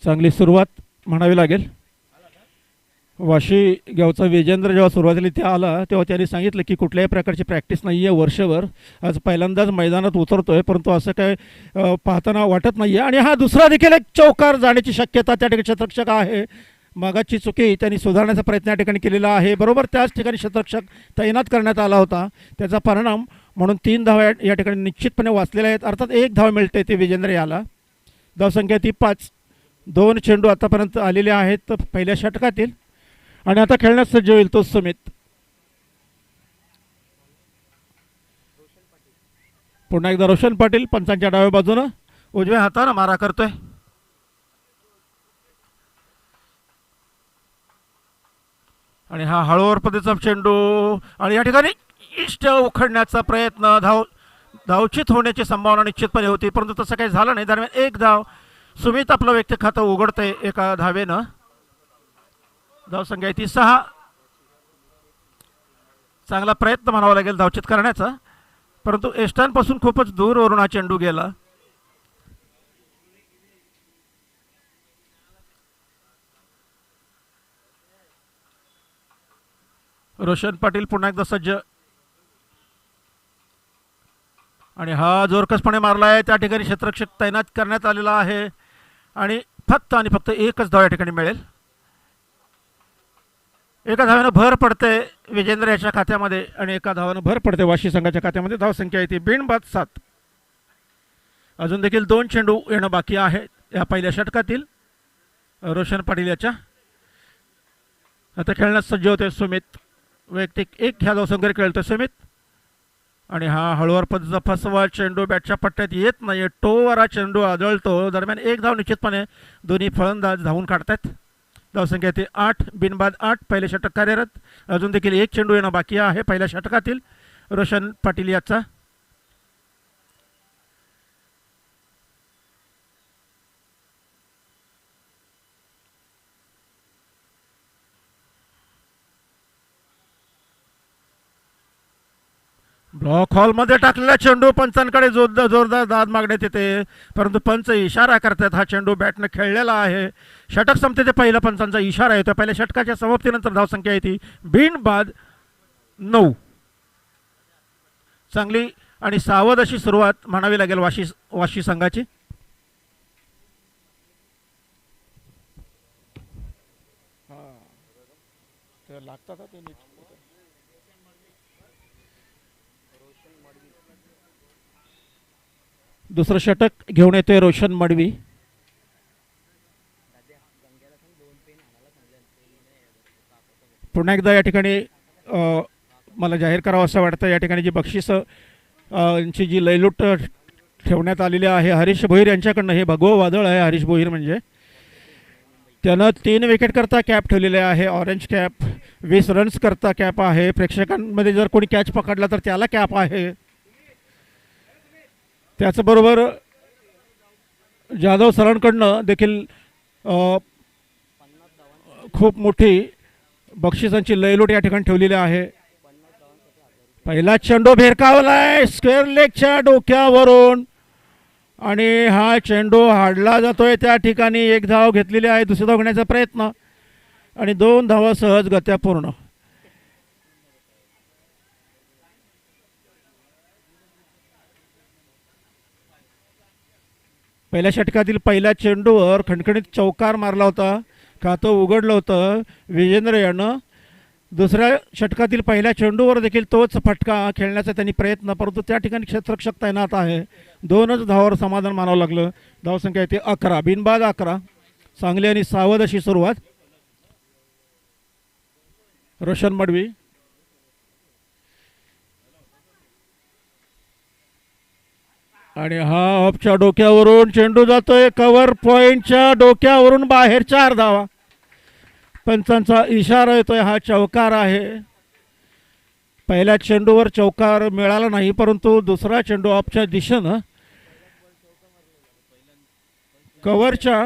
चांगली सुरुवात म्हणावी लागेल. वाशी गावचा विजेंद्र जेव्हा सुरुवातीला इथे आला तेव्हा त्यांनी सांगितलं की कुठल्याही प्रकारची प्रॅक्टिस नाही आहे वर्षभर, आज पहिल्यांदाच मैदानात उतरतोय, परंतु असं काय पाहताना वाटत नाही आहे. आणि हा दुसरा देखील एक चौकार जाण्याची शक्यता त्या ठिकाणी क्षेत्ररक्षक आहे. मागाची चुकी त्यांनी सुधारण्याचा प्रयत्न या ठिकाणी केलेला आहे. बरोबर त्याच ठिकाणी क्षेत्ररक्षक तैनात करण्यात आला होता, त्याचा परिणाम म्हणून 3 धावा या ठिकाणी निश्चितपणे वाचलेल्या आहेत. अर्थात 1 धाव मिळते ते विजेंद्र याला. धावसंख्या ती 5. 2 चेंडू आतापर्यंत आलेले आहेत पहिल्या षटकातील. आणि आता खेळण्यास सज्ज होईल तो सुमित. पुन्हा एकदा रोशन पाटील पंचांच्या डाव्या बाजूनं उजव्या हातानं मारा करतोय. आणि हा हळूवार पद्धतीचा चेंडू आणि या ठिकाणी इष्ट उखडण्याचा प्रयत्न, धावचित होण्याची संभावना निश्चितपणे होती, परंतु तसं काही झालं नाही. दरम्यान 1 धाव. सुमित आपलं व्यक्ती खातं उघडतंय एका धावेनं. धावसंख्या ती 6. चांगला प्रयत्न म्हणावा लागेल धावचित करण्याचा, परंतु एस्टांपासून खूपच दूरवरून हा चेंडू गेला. रोशन पाटील पुन्हा एकदा सज्ज. आणि हा जोरकसपणे मारला आहे. त्या ठिकाणी क्षेत्ररक्षक तैनात करण्यात आलेला आहे आणि फक्त 1च धाव या ठिकाणी मिळेल. एका धावानं भर पडते विजेंद्र याच्या खात्यामध्ये आणि एका धावानं भर पडते वाशी संघाच्या खात्यामध्ये. धावसंख्या येते बिनबाद 7. अजून देखील 2 चेंडू येणं बाकी आहे या पहिल्या षटकातील. रोशन पाटील याच्या आता खेळण्यास सज्ज होते सुमित. वैयक्तिक 1 ह्या धावसंख्येवर खेळतो सुमित. आणि हा हळूवार पद्धतीचा फसवा चेंडू बॅटच्या पट्ट्यात येत नाही, टोवर हा चेंडू आदळतो. दरम्यान 1 धाव निश्चितपणे दोन्ही फलंदाज धावून काढतात. धावसंख्या ते 8. बिनबाद 8. पहिले षटक कार्यरत. अजून देखील 1 चेंडू येणं बाकी आहे पहिल्या षटकातील रोशन पाटील याचा. ब्लॉक हॉलमध्ये टाकलेला चेंडू पंचांकडे जोरदार दाद मागण्यात येते, परंतु पंच इशारा करतात. हा चेंडू बॅटनं खेळलेला आहे. षटक संपते ते पहिला पंचांचा इशारा येतो. पहिल्या षटकाच्या समाप्तीनंतर धावसंख्या येते बिनबाद 9. चांगली आणि सावध अशी सुरुवात म्हणावी लागेल वाशी संघाची. दुसरं षटक घेऊन येतोय रोशन मडवी. पुन्हा एकदा या ठिकाणी मला जाहीर करावं असं वाटतं, या ठिकाणी जी बक्षीस यांची जी लयलूट ठेवण्यात आलेली आहे हरीश भोईर यांच्याकडनं. हे भगवं वादळ आहे हरीश भोईर म्हणजे. त्यानं 3 विकेट करता कॅप ठेवलेले आहे, ऑरेंज कॅप. 20 रन्स करता कॅप आहे. प्रेक्षकांमध्ये जर कोणी कॅच पकडला तर त्याला कॅप आहे. त्याचबरोबर जाधव सरांकडनं देखील खूप मोठी बक्षिसांची लयलूट या ठिकाणी ठेवलेली आहे. पहिला चेंडू भिरकावलाय स्क्वेअर लेगच्या डोक्यावरून आणि हा चेंडू हाडला जातोय. त्या ठिकाणी 1 धाव घेतलेली आहे. दुसरी धाव घेण्याचा प्रयत्न आणि 2 धावा सहजगत्या पूर्ण. पहिल्या षटकातील पहिल्या चेंडूवर खणखणीत चौकार मारला होता, खातं उघडलं होतं विजेंद्र यानं. दुसऱ्या षटकातील पहिल्या चेंडूवर देखील तोच फटका खेळण्याचा त्यांनी प्रयत्न, परंतु त्या ठिकाणी क्षेत्ररक्षक तैनात आहे. 2च धावावर समाधान मानावं लागलं. धावसंख्या येते 11. बिनबाद 11. चांगली आणि सावध अशी सुरुवात. रोशन मडवी. आणि हा ऑफच्या डोक्यावरून चेंडू जातोय कव्हर पॉइंटच्या डोक्यावरून बाहेर. 4 धावा. पंचांचा इशारा येतोय. हा चौकार आहे. पहिल्या चेंडूवर चौकार मिळाला नाही, परंतु दुसरा चेंडू ऑफच्या दिशेनं कव्हरच्या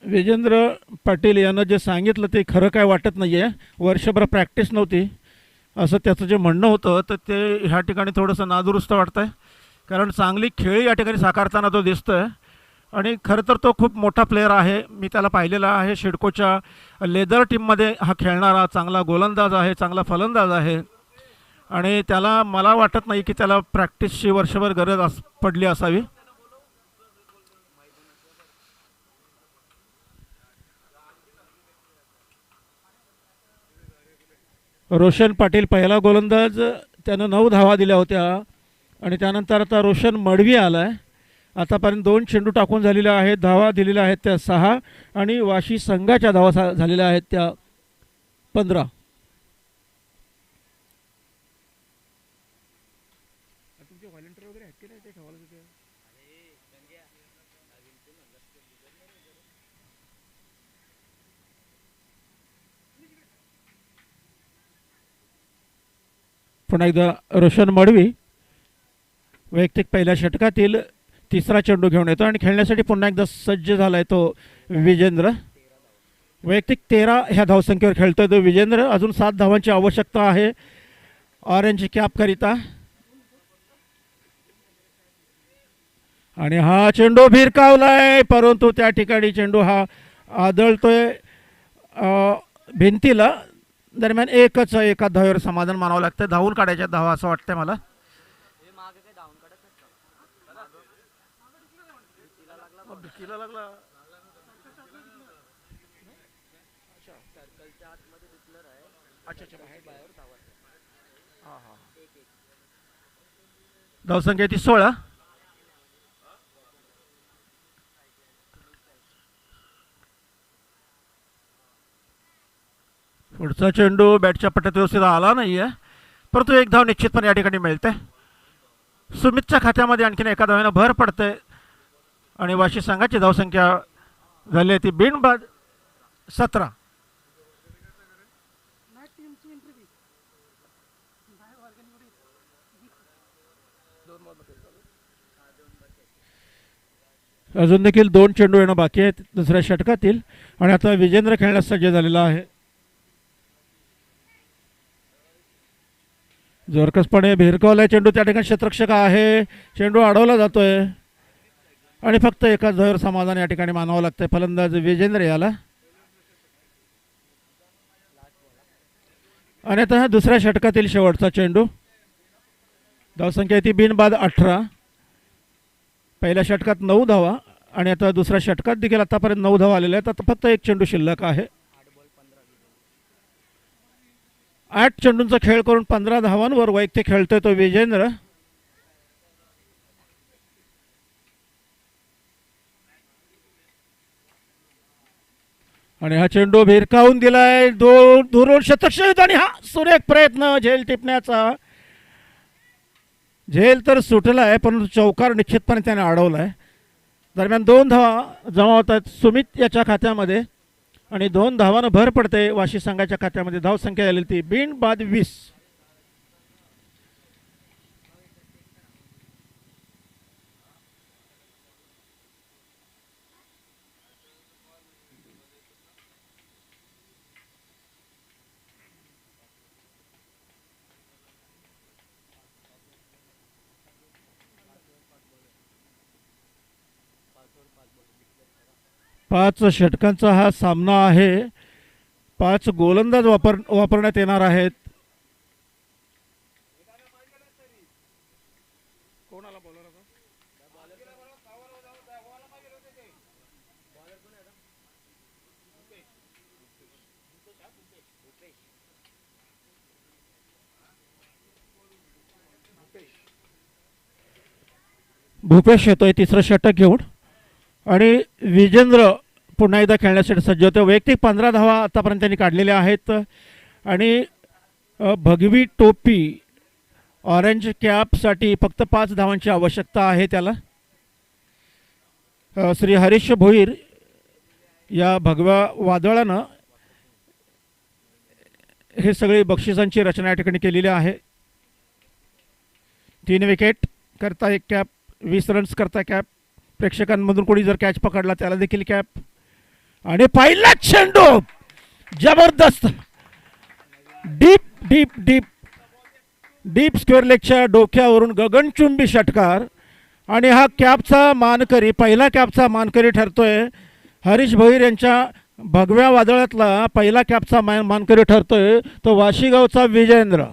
विजेंद्र पाटील यांना जे सांगितलं ते खरं काय वाटत नाही आहे. वर्षभर प्रॅक्टिस नव्हती असं त्याचं जे म्हणणं होतं, तर ते ह्या ठिकाणी थोडंसं नादुरुस्त वाटतं आहे. कारण चांगली खेळी या ठिकाणी साकारताना तो दिसतो आहे. आणि खरं तर तो खूप मोठा प्लेअर आहे. मी त्याला पाहिलेला आहे. सिडकोच्या लेदर टीममध्ये हा खेळणारा चांगला गोलंदाज आहे, चांगला फलंदाज आहे. आणि त्याला मला वाटत नाही की त्याला प्रॅक्टिसची वर्षभर गरज पडली असावी. रोशन पाटील पहिला गोलंदाज, त्यानं 9 धावा दिल्या होत्या. आणि त्यानंतर आता रोशन मडवी आला आहे. आतापर्यंत 2 चेंडू टाकून झालेल्या आहेत. धावा दिलेल्या आहेत त्या 6 आणि वाशी संघाच्या धावा झालेल्या आहेत त्या 15. पुन्हा एकदा रोशन मडवी वैयक्तिक पहिल्या षटकातील तिसरा चेंडू घेऊन येतो आणि खेळण्यासाठी पुन्हा एकदा सज्ज झाला आहे तो विजेंद्र. वैयक्तिक 13 ह्या धावसंख्येवर खेळतोय तो विजेंद्र. अजून 7 धावांची आवश्यकता आहे ऑरेंज कॅपकरिता. आणि हा चेंडू भिरकावलाय, परंतु त्या ठिकाणी चेंडू हा आदळतोय भिंतीला. दरम्यान एका धावेवर समाधान मानावं लागतं. धावून काढायच्या धावा असं वाटतंय मला. धावसंख्या ती 16. पुढचा चेंडू बॅटच्या पट्ट्यात व्यवस्थित आला नाही आहे, परंतु एक धाव निश्चितपणे या ठिकाणी मिळते. सुमितच्या खात्यामध्ये आणखीन एका धावेनं भर पडते आणि वाशी संघाची धावसंख्या झाली आहे ती बिनबाद 17. अजून देखील 2 चेंडू येणं बाकी आहेत दुसऱ्या षटकातील. आणि आता विजेंद्र खेळण्यास सज्ज झालेला आहे. जोरकसपणे भिरकावलाय चेंडू. त्या ठिकाणी क्षेत्ररक्षक आहे. चेंडू अडवला जातोय आणि फक्त एकाच धावेवर समाधान या ठिकाणी मानावं लागतंय फलंदाज विजेंद्र याला. आणि आता हा दुसऱ्या षटकातील शेवटचा चेंडू. धावसंख्या ती बिनबाद 18. पहिल्या षटकात 9 धावा आणि आता दुसऱ्या षटकात देखील आतापर्यंत 9 धावा आलेल्या आहेत. आता फक्त एक चेंडू शिल्लक आहे. 8 चेंडूंचा खेळ करून 15 धावांवर वैयक्तिक खेळतोय तो विजेंद्र. आणि हा चेंडू भिरकावून दिलाय दुरून शतक. आणि हा सुरेख प्रयत्न झेल टिपण्याचा. झेल तर सुटलाय परंतु चौकार निश्चितपणे त्याने अडवलाय. दरम्यान 2 धावा जमा होतात सुमित याच्या खात्यामध्ये आणि 2 धावानं भर पडते वाशी संघाच्या खात्यामध्ये. धावसंख्या झाली ती बिनबाद 20. पाच षटकांचा हा सामना आहे. 5 गोलंदाज वापरण्यात येणार आहेत. भूपेश येतोय तिसरं षटक घेऊन आणि विजेंद्र पुन्हा एकदा खेळण्यासाठी सज्ज होते. वैयक्तिक 15 धावा आतापर्यंत त्यांनी काढलेल्या आहेत. आणि भगवी टोपी ऑरेंज कॅपसाठी फक्त 5 धावांची आवश्यकता आहे त्याला. श्री हरीश भोईर या भगव्या वादळानं हे सगळी बक्षिसांची रचना या ठिकाणी केलेली आहे. 3 विकेट करता 1 कॅप, 20 रन्स करता कॅप. प्रेक्षकांमधून कोणी जर कॅच पकडला त्याला देखील कॅप. आणि पहिला चेंडू जबरदस्त deep deep deep deep square लेगच्या डोक्यावरून गगनचुंबी षटकार आणि हा कॅपचा मानकरी पहिला कॅपचा मानकरी ठरतोय. हरीश भोईर यांच्या भगव्या वादळातला पहिला कॅपचा मानकरी ठरतोय तो वाशीगावचा विजेंद्र.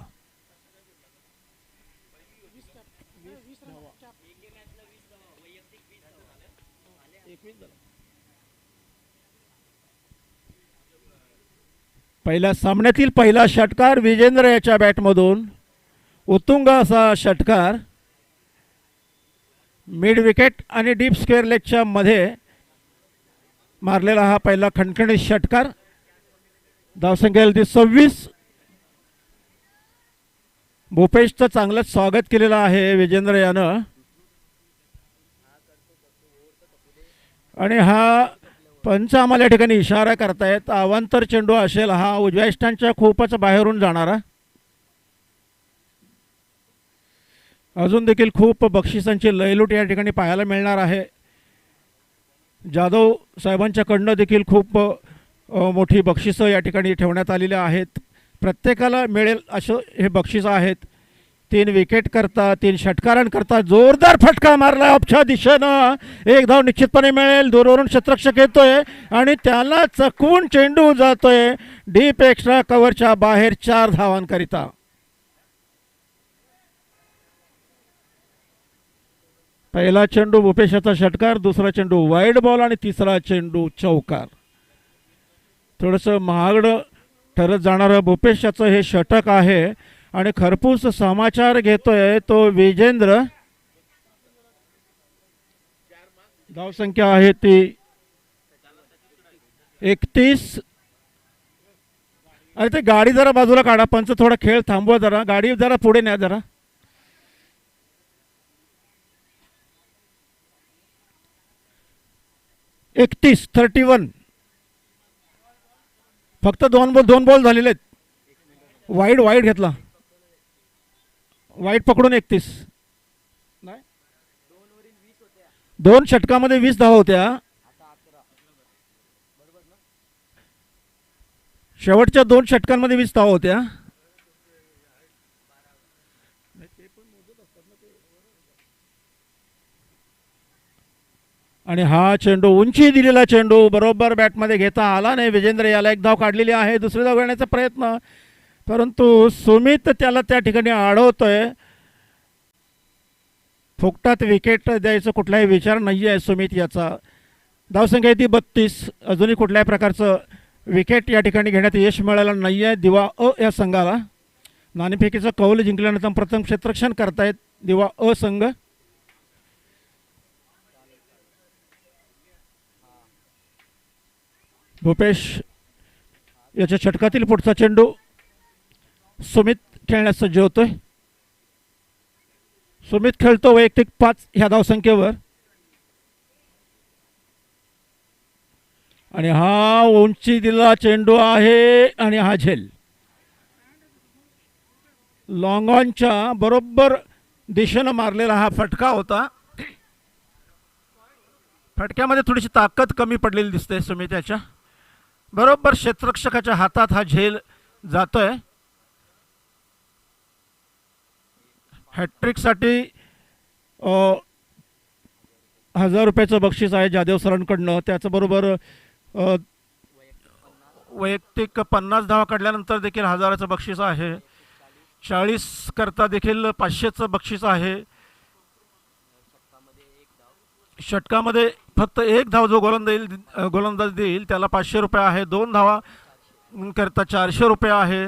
पहिल्या सामन्यातील पहिला षटकार विजेंद्र याच्या बॅटमधून उत्तुंग असा षटकार मिड विकेट आणि डीप स्क्वेअर लेगच्या मध्ये मारलेला हा पहिला खणखणीत षटकार. धावसंख्या 26. भूपेशचं चांगलंच स्वागत केलेलं आहे विजेंद्र यानं आणि हा पंच आम्हाला या ठिकाणी इशारा करतायत अवांतर चेंडू असेल हा उजव्या स्टँडच्या खूपच बाहेरून जाणारा. अजून देखील खूप बक्षिसांची लयलूट या ठिकाणी पाहायला मिळणार आहे. जाधव साहेबांच्याकडनं देखील खूप मोठी बक्षिसं या ठिकाणी ठेवण्यात आलेली आहेत. प्रत्येकाला मिळेल असं हे बक्षिसं आहेत. 3 विकेट करता 3 षटकारांकरता जोरदार फटका मारला ऑफच्या दिशेनं. एक धाव निश्चितपणे मिळेल. दूरवरून क्षेत्ररक्षक येतोय आणि त्याला चकवून चेंडू जातोय डीप एक्स्ट्रा कव्हरच्या बाहेर 4 धावांकरिता. पहिला चेंडू भूपेशाचा षटकार, दुसरा चेंडू वाईड बॉल आणि तिसरा चेंडू चौकार. थोडंसं महागडं ठरत जाणारं भूपेशाचं हे षटक आहे आणि खरपूस समाचार घेतोय तो विजेंद्र. धावसंख्या आहे ती 31. अरे ते गाडी जरा बाजूला काढा पंच, थोडा खेळ थांबवा जरा, गाडी जरा पुढे न्या जरा. एकतीस 31. फक्त दोन बॉल झालेले आहेत. वाईड घेतला, वाईड पकडून 31. नाही 2 षटकामध्ये 20 धावा होत्या. शेवटच्या 2 षटकांमध्ये 20 धावा होत्या. आणि हा चेंडू उंची दिलेला चेंडू बरोबर बॅटमध्ये घेता आला नाही. विजेंद्र याला 1 धाव काढलेली आहे. दुसरी धाव घेण्याचा प्रयत्न, परंतु सुमित त्याला त्या ठिकाणी अडवतोय. फुकटात विकेट द्यायचा कुठलाही विचार नाही आहे सुमित याचा. धावसंख्या ती 32. अजूनही कुठल्याही प्रकारचं विकेट या ठिकाणी घेण्यात यश मिळालं नाही आहे दिवा अ या संघाला. नाणेफेकीचा कौल जिंकल्यानंतर प्रथम क्षेत्ररक्षण करतायत दिवा अ संघ. भूपेश याच्या षटकातील पुढचा चेंडू सुमित खेळण्यास सज्ज होतोय. सुमित खेळतो वैयक्तिक 5 ह्या धावसंख्येवर आणि हा उंची दिला चेंडू आहे आणि हा झेल लॉंग ऑनच्या बरोबर दिशेनं मारलेला हा फटका होता. फटक्यामध्ये थोडीशी ताकद कमी पडलेली दिसते सुमित याच्या. बरोबर क्षेत्ररक्षकाच्या हातात हा झेल जातोय. हॅट्रिकसाठी 1000 रुपयाचं बक्षीस आहे जाधव सरांकडनं. त्याचबरोबर वैयक्तिक 50 धावा काढल्यानंतर देखील 1000चं बक्षीस आहे. 40 करता देखील 500चं बक्षीस आहे. षटकामध्ये फक्त 1 धाव जो गोलंदाज देईल त्याला 500 रुपये आहे. 2 धावा करता 400 रुपये आहे.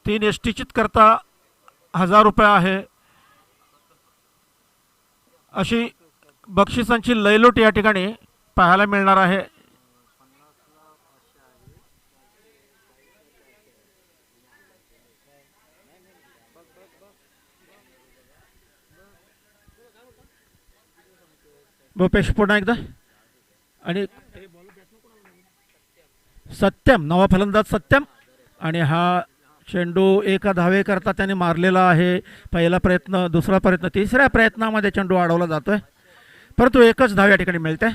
3 यष्टीचित करता 1000 रुपये आहे. अशी बक्षिसांची लयलूट या ठिकाणी पाहायला मिळणार आहे. भूपेश पुन्हा एकदा आणि सत्यम नवा फलंदाज सत्यम आणि हा चेंडू 1 धावे करता त्याने मारलेला आहे. पहिला प्रयत्न, दुसरा प्रयत्न, तिसऱ्या प्रयत्नामध्ये चेंडू अडवला जातोय, परंतु 1च धाव या ठिकाणी मिळते.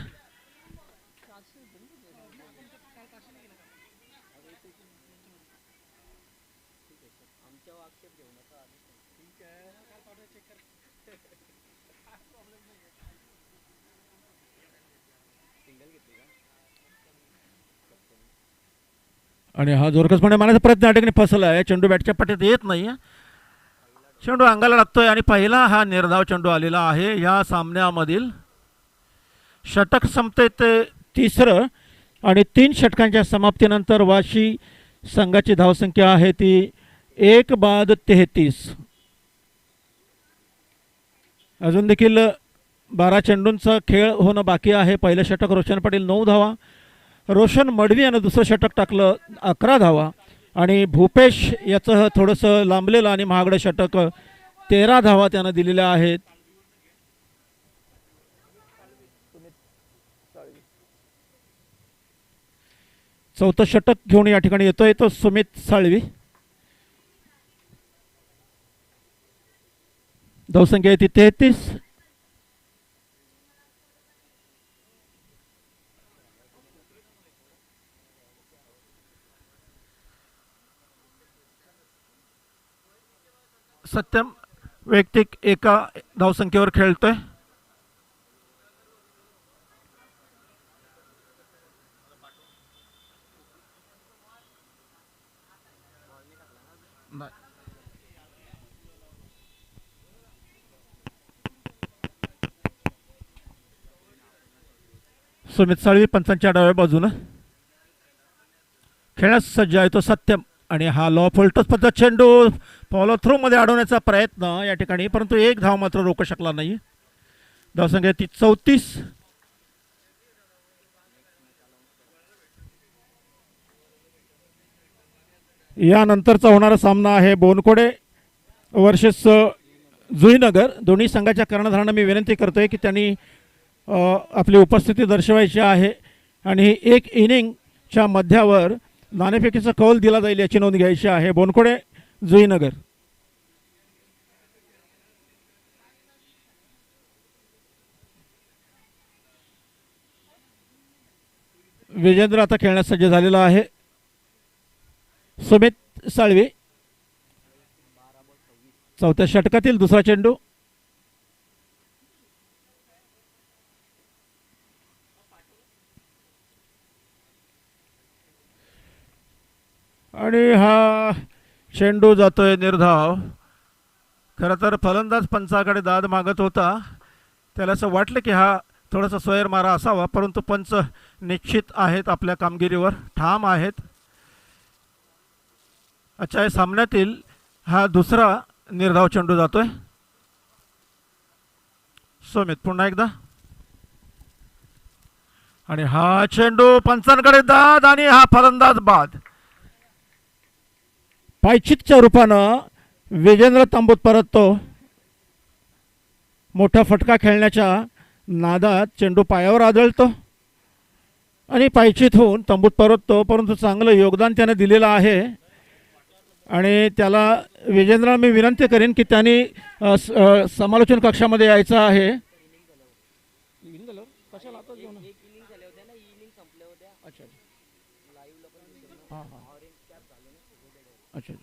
आणि हा जोरकसपणे मारण्याचा प्रयत्न या ठिकाणी फसला आहे. चेंडू बॅटच्या पट्ट्यात येत नाही. चेंडू अंगाला लागतोय आणि पहिला हा निर्धाव चेंडू आलेला आहे या सामन्यामधील. षटक संपते ते तिसरं आणि 3 षटकांच्या समाप्तीनंतर वाशी संघाची धावसंख्या आहे ती 1/33. अजून देखील 12 चेंडूंचा खेळ होणं बाकी आहे. पहिलं षटक रोशन पाटील 9 धावा, रोशन मडवी यानं दुसरं षटक टाकलं 11 धावा आणि भूपेश याचं थोडंसं लांबलेलं आणि महागडं षटक 13 धावा त्यानं दिलेल्या आहेत. चौथं षटक घेऊन या ठिकाणी येतोय तो सुमित साळवी. धावसंख्या येते 33. सत्यम वैयक्तिक एका धावसंख्येवर खेळतोय. सुमित साळवी पंचांच्या डाव्या बाजूनं खेळण्यास सज्ज आहे तो सत्यम आणि हा लॉ फुलटोस पद्धत चेंडू फॉलो थ्रू मध्ये अडवण्याचा प्रयत्न या ठिकाणी, परंतु एक धाव मात्र रोखू शकला नाही. धावसंख्या ती 34. यानंतरचा होणारा सामना आहे बोनकोडे वर्सेस जुईनगर. दोन्ही संघाच्या कर्णधारांना मी विनंती करतोय की त्यांनी आपली उपस्थिती दर्शवायची आहे आणि एक इनिंगच्या मध्यावर नाणेफेकीचा कौल दिला जाईल याची नोंद घ्यायची आहे. बोनकोडे जुईनगर. विजेंद्र आता खेळण्यास सज्ज झालेला आहे. सुमित साळवी चौथ्या षटकातील दुसरा चेंडू आणि हा चेंडू जातोय निर्धाव. खरं तर फलंदाज पंचाकडे दाद मागत होता. त्याला असं वाटलं की हा थोडासा सोयर मारा असावा, परंतु पंच निश्चित आहेत आपल्या कामगिरीवर, ठाम आहेत. आजच्या सामन्यातील हा दुसरा निर्धाव चेंडू जातोय. सुमित पुन्हा एकदा आणि हा चेंडू पंचांकडे दाद आणि हा फलंदाज बाद. पायचितच्या रूपानं विजेंद्र तांबूत परततो. मोठा फटका खेळण्याच्या नादात चेंडू पायावर आदळतो आणि पायचित होऊन तंबूत परततो, परंतु चांगलं योगदान त्याने दिलेलं आहे आणि त्याला विजेंद्र मी विनंती करेन की त्यांनी समालोचन कक्षामध्ये यायचं आहे. अच्छा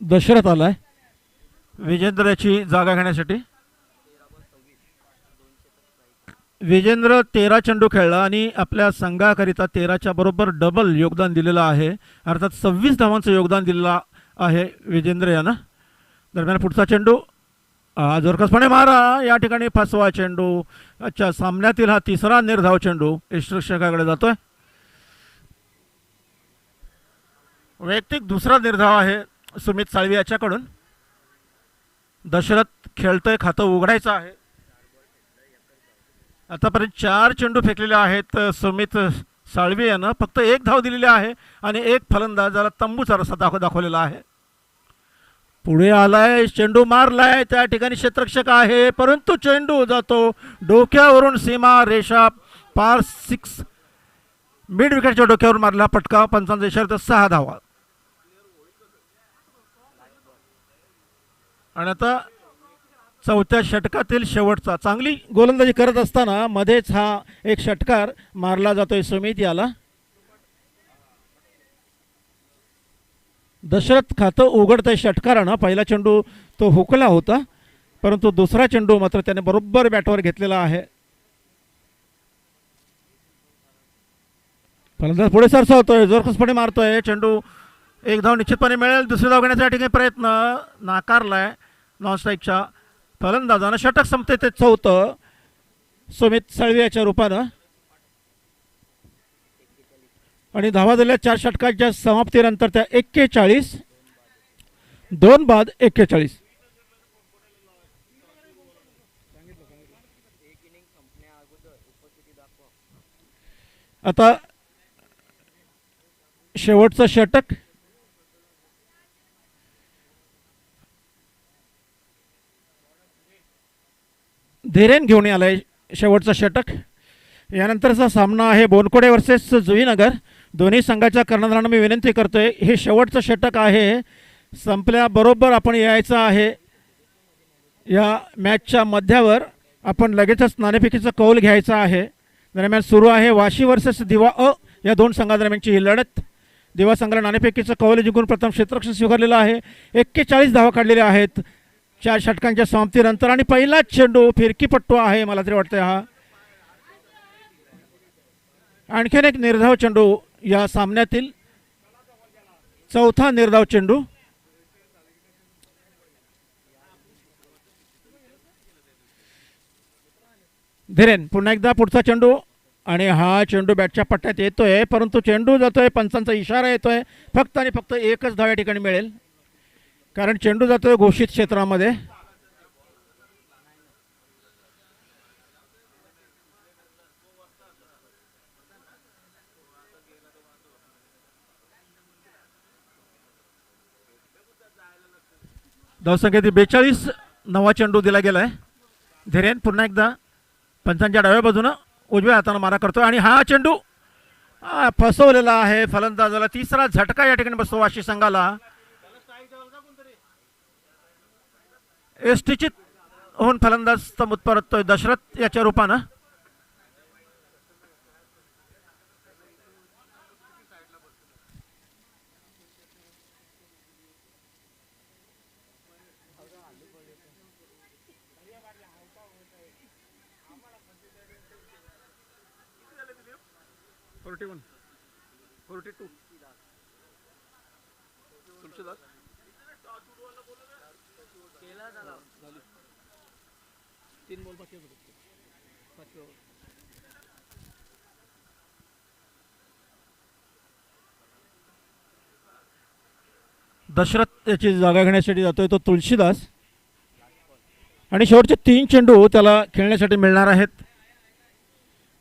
दशरथ आलाय विजेंद्रची जागा घेण्यासाठी. विजेंद्र 13 चेंडू खेळला आणि आपल्या संघाकरिता 13च्या बरोबर डबल योगदान दिलेलं आहे, अर्थात 26 धावांचं योगदान दिलेलं आहे विजेंद्र यानं. दरम्यान पुढचा चेंडू जोरकसपणे मारा, या ठिकाणी फसवा चेंडू. अच्छा, सामन्यातील हा तिसरा निर्धाव चेंडू यष्टीरक्षकाकडे जातोय. वैयक्तिक दुसरा निर्धाव आहे सुमित साळवी याच्याकडून. दशरथ खेळतोय, खातं उघडायचं आहे. आतापर्यंत 4 चेंडू फेकलेले आहेत सुमित साळवी यानं, फक्त 1 धाव दिलेली आहे आणि 1 फलंदाजाला तंबूचा रस्ता दाखवलेला आहे. पुढे आलाय, चेंडू मारलाय, त्या ठिकाणी क्षेत्ररक्षक आहे, परंतु चेंडू जातो डोक्यावरून सीमा रेषा पार. 6 मिड विकेटच्या डोक्यावर मारला फटका. पंचांचा इशारा 6 धावा. आणि आता चौथ्या षटकातील शेवटचा. चांगली गोलंदाजी करत असताना मध्येच हा एक षटकार मारला जातोय सुमित याला. दशरथ खातं उघडतंय षटकारानं. पहिला चेंडू तो हुकला होता, परंतु दुसरा चेंडू मात्र त्याने बरोबर बॅटवर घेतलेला आहे. फलंदाज पुढे सरसावतोय, जोरकसपणे मारतोय चेंडू. एक धाव निश्चितपणे मिळेल. दुसरी धाव घेण्यासाठी काही प्रयत्न नाकारलाय नॉन स्ट्राईकच्या फलंदाजानं. षटक संपते ते चौथं सुमित सळवियाच्या रूपानं. आणि धावा दिल्या 4 षटकाच्या समाप्तीनंतर त्या 41. 2 बाद 41. आता शेवटचं षटक. धीरेन घेऊन आलाय शेवटचं षटक. यानंतरचा सामना आहे बोनकोडे वर्सेस जुईनगर. दोन्ही संघाच्या कर्णधारांना मी विनंती करतोय, हे शेवटचं षटक आहे, संपल्याबरोबर आपण यायचं आहे. या मॅचच्या मध्यावर आपण लगेचच नाणेफेकीचा कौल घ्यायचा आहे. दरम्यान सुरू आहे वाशी वर्सेस दिवा अ या दोन संघादरम्यानची ही लढत. दिवा संघाला नाणेफेकीचं कौल जिंकून प्रथम क्षेत्ररक्षण स्वीकारलेलं आहे. 41 धावा काढलेल्या आहेत 4 षटकांच्या समाप्तीनंतर. आणि पहिलाच चेंडू फिरकीपट्टू आहे, मला तरी वाटतं हा. आणखीन एक निर्धाव चेंडू या सामन्यातील, चौथा निर्धाव चेंडू. धीरेन पुन्हा एकदा पुढचा चेंडू. आणि हा चेंडू बॅटच्या पट्ट्यात येतोय, परंतु चेंडू जातोय, पंचांचा इशारा येतोय. फक्त आणि फक्त एकच धाव या ठिकाणी मिळेल, कारण चेंडू जातोय घोषित क्षेत्रामध्ये. धावसंख्या 42. नवा चेंडू दिला गेलाय. धीरेन पुन्हा एकदा पंचांच्या डाव्या बाजूनं उजव्या हाताने मारा करतोय. आणि हा चेंडू फसवलेला आहे फलंदाजाला. तिसरा झटका या ठिकाणी बसतो वाशी संघाला. एसटीचित होऊन फलंदाज तंबूत परततोय दशरथ याच्या रूपानं. दशरथ याची जागा घेण्यासाठी जातोय तो तुळशीदास. आणि शेवटचे 3 चेंडू त्याला खेळण्यासाठी मिळणार आहेत.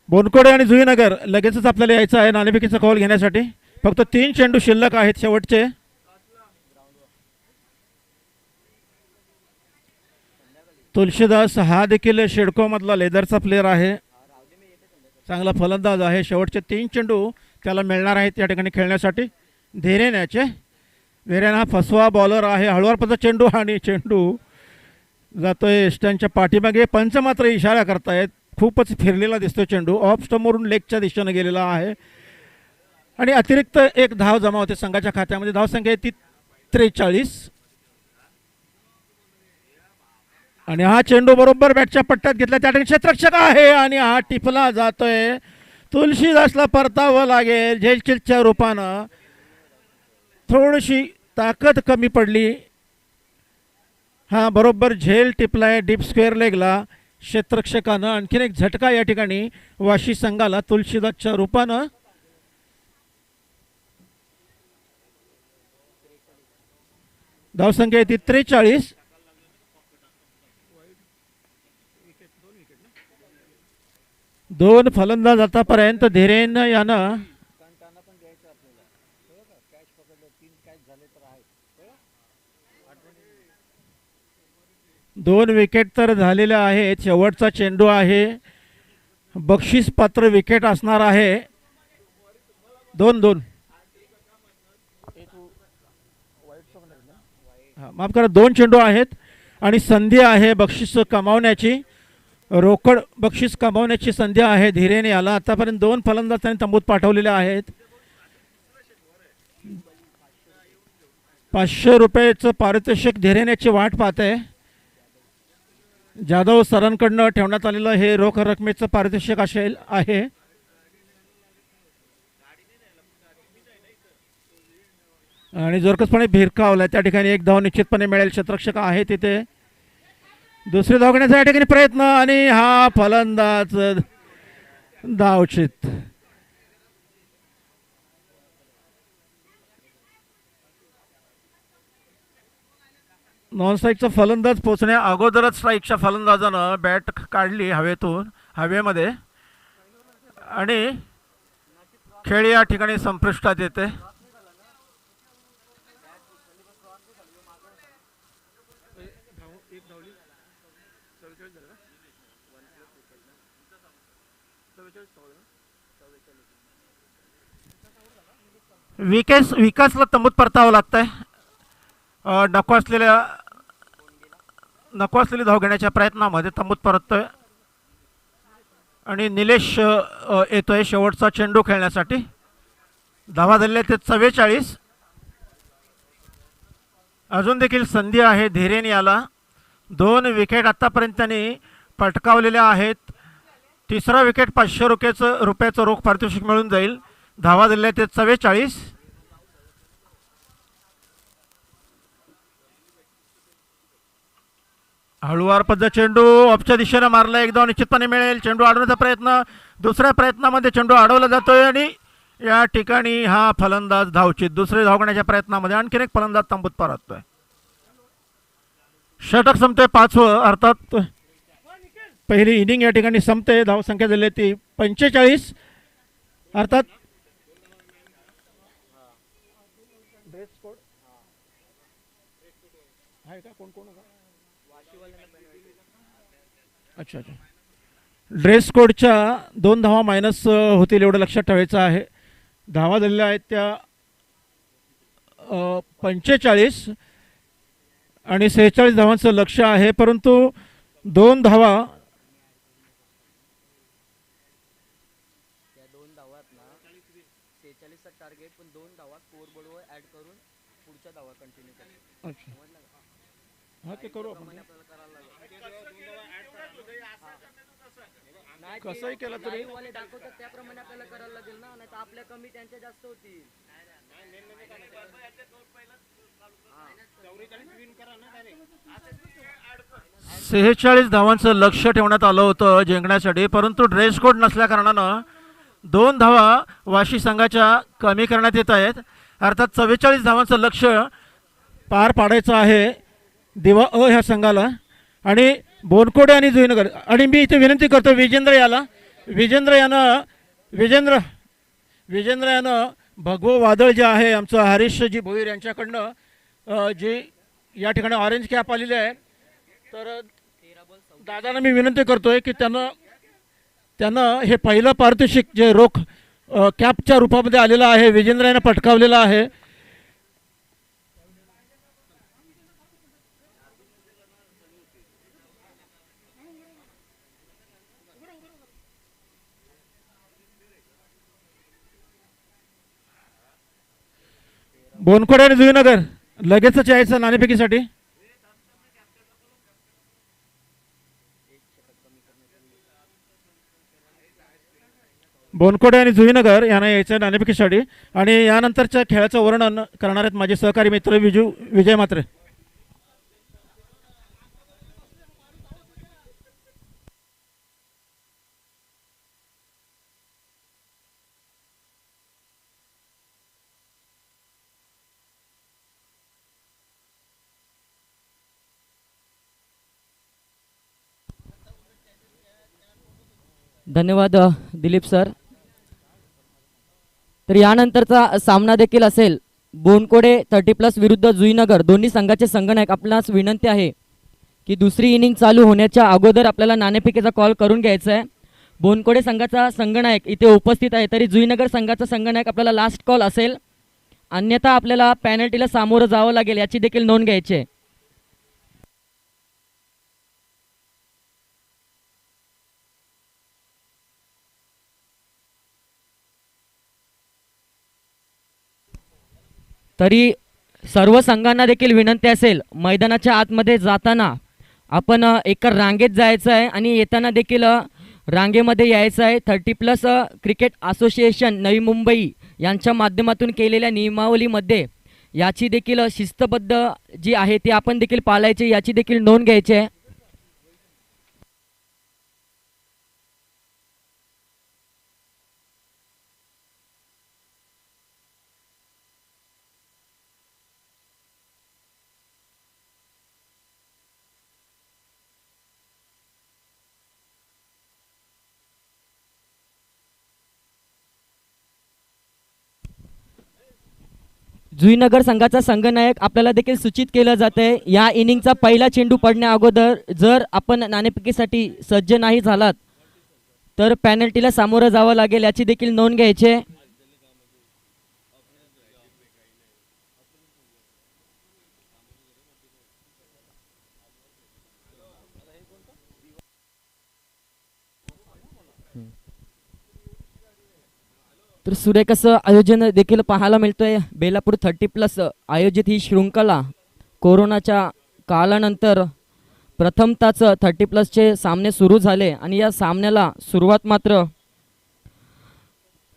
बोनकोडे आणि जुईनगर लगेचच आपल्याला यायचं आहे नाणेफेकीचा कौल घेण्यासाठी. फक्त 3 चेंडू शिल्लक आहेत शेवटचे. तुळशीदास हा देखील शेडको मधला लेदरचा प्लेअर आहे, चांगला फलंदाज आहे. शेवटचे 3 चेंडू त्याला मिळणार आहेत या ठिकाणी खेळण्यासाठी. धीरेन याचे. धीरेन हा फसवा बॉलर आहे. हळुवारपचा चेंडू आणि चेंडू जातोय एस्टनच्या पाठीमागे. पंच मात्र इशारा करतायत. खूपच फिरलेला दिसतोय चेंडू. ऑफ स्टंपवरून लेगच्या दिशेने गेलेला आहे. आणि अतिरिक्त एक धाव जमा होते संघाच्या खात्यामध्ये. धावसंख्या आहे ती 43. आणि हा चेंडू बरोबर बॅटच्या पट्ट्यात घेतला, त्या ठिकाणी क्षेत्ररक्षक आहे आणि हा टिपला जातोय. तुळशीदासला परतावं लागेल झेलचिलच्या रूपानं. थोडीशी ताकद कमी पडली. हा बरोबर झेल टिपलाय डीप स्क्वेअर लेगला क्षेत्ररक्षकानं. आणखीन एक झटका या ठिकाणी वाशी संघाला तुळशीदासच्या रूपानं. धावसंख्या ती 43. दोन फलंदाज आतापर्यंत. धीरेन यानं दोन विकेट तर झालेल्या आहेत. शेवटचा चेंडू आहे, बक्षीस पात्र विकेट असणार आहे. 2-2 माफ करा, 2 चेंडू आहेत आणि संधी आहे बक्षीस कमावण्याची, रोकड बक्षीस कमावण्याची संधी आहे धीरेने याला. आतापर्यंत 2 फलंदाज त्यांनी तंबूत पाठवलेले आहेत. 500 रुपयाचं पारितोषिक धीरेनेची वाट पाहते. जाधव सरांकडनं ठेवण्यात आलेलं हे रोख रकमेचं पारितोषिक असेल आहे. आणि जोरकसपणे भिरकावला त्या ठिकाणी 1 धाव निश्चितपणे मिळेल. क्षेत्ररक्षक आहे तिथे. दुसरी धाव घेण्याचा या ठिकाणी प्रयत्न आणि हा फलंदाज धावचित. नॉन स्ट्राईकचा फलंदाज पोचण्या अगोदरच स्ट्राईकच्या फलंदाजानं बॅट काढली हवेमध्ये आणि खेळ या ठिकाणी संपुष्टात येते. विकासला तंबूत परतावं लागतंय. नको असलेली धाव घेण्याच्या प्रयत्नामध्ये तंबूत परततोय आणि निलेश येतोय शेवटचा चेंडू खेळण्यासाठी. धावा झालेल्या ते 44. अजून देखील संधी आहे धीरेने याला. 2 विकेट आतापर्यंत त्यांनी पटकावलेल्या आहेत. तिसरा विकेट 500 रुपयाचं रोख पारितोषिक मिळून जाईल. धावा झालेल्या ते 44. हळुवार पद्धत चेंडू ऑफच्या दिशेने मारला. 1 धाव निश्चितपणे मिळेल. चेंडू अडवण्याचा प्रयत्न, दुसऱ्या प्रयत्नामध्ये चेंडू अडवला जातोय आणि या ठिकाणी हा फलंदाज धावचित. दुसरे धाव घेण्याच्या प्रयत्नामध्ये आणखीन एक फलंदाज तंबूत परततोय. षटक संपते 5वं, अर्थात पहिली इनिंग या ठिकाणी संपते. धाव संख्या झाली ती 45. अर्थात अच्छा ड्रेस कोडच्या 2 धावा मायनस होतील एवढं लक्षात ठेवायचं आहे. धावा झालेल्या आहेत त्या 45 आणि 46 धावांचं लक्ष आहे. परंतु 2 धावा टार्गेट पण 2 धावा स्कोर बोर्डवर ऍड करून पुढच्या धावा कंटिन्यू करायचं. अच्छा हां ते करू आपण. कसंही केलं तरी वाले दाखवतात त्याप्रमाणे आपल्याला करायला लागेल ना, नाही तर आपल्या कमी त्यांच्या जास्त होतील. 46 धावांचं लक्ष ठेवण्यात आलं होतं जिंकण्यासाठी. परंतु ड्रेस कोड नसल्या कारणानं 2 धावा वाशी संघाच्या कमी करण्यात येत आहेत. अर्थात 44 धावांचं लक्ष पार पाडायचं आहे दिवा ह्या संघाला. आणि बोनकोडे आणि जुईनगर. आणि मी इथे विनंती करतो विजेंद्र यानं भगवो वादळ जे आहे आमचं हरीशजी भोईर यांच्याकडनं जी या ठिकाणी ऑरेंज कॅप आलेली आहे. तर दादांना मी विनंती करतोय की त्यानं हे पहिलं पारितोषिक जे रोख कॅपच्या रूपामध्ये आलेलं आहे विजेंद्र यानं पटकावलेलं आहे. बोनकोडे आणि जुईनगर लगेचच यायचं नाणेफेकीसाठी. बोनकोडे आणि जुईनगर यांना यायचं नाणेफेकीसाठी. आणि यानंतरच्या खेळाचं वर्णन करणार आहेत माझे सहकारी मित्र विजय म्हात्रे. धन्यवाद दिलीप सर. तर यानंतरचा सामना देखील असेल बोनकोडे 30+ विरुद्ध जुईनगर. दोन्ही संघाचे संगणक. आपणास विनंती आहे की दुसरी इनिंग चालू होण्याच्या अगोदर आपल्याला नाणेफेकीचा कॉल करून घ्यायचा आहे. बोनकोडे संघाचा संगणक इथे उपस्थित आहे, तरी जुईनगर संघाचा संगणक आपल्याला लास्ट कॉल असेल, अन्यथा आपल्याला पेनल्टीला सामोरं जावं लागेल, याची देखील नोंद घ्यायची आहे. तरी सर्व संघांना देखील विनंती असेल, मैदानाच्या आतमध्ये जाताना आपण एका रांगेत जायचं आहे आणि येताना देखील रांगेमध्ये यायचं आहे. 30+ क्रिकेट असोसिएशन नवी मुंबई यांच्या माध्यमातून केलेल्या नियमावलीमध्ये याची देखील शिस्तबद्ध जी आहे ती आपण देखील पाळायची, याची देखील नोंद घ्यायची आहे. जुईनगर संघाचा संघनायक आपल्याला देखील सूचित केलं जाते, या इनिंगचा पहिला चेंडू पडण्या अगोदर जर आपण नाणेफेकीसाठी सज्ज नाही झालात तर पॅनल्टीला सामोरं जावं लागेल, याची देखील नोंद घ्यायची आहे. तर सुरेख असं आयोजन देखील पाहायला मिळतोय. बेलापूर 30+ आयोजित ही शृंखला कोरोनाच्या काळानंतर प्रथमताच 30+चे सामने सुरू झाले आणि या सामन्याला सुरुवात मात्र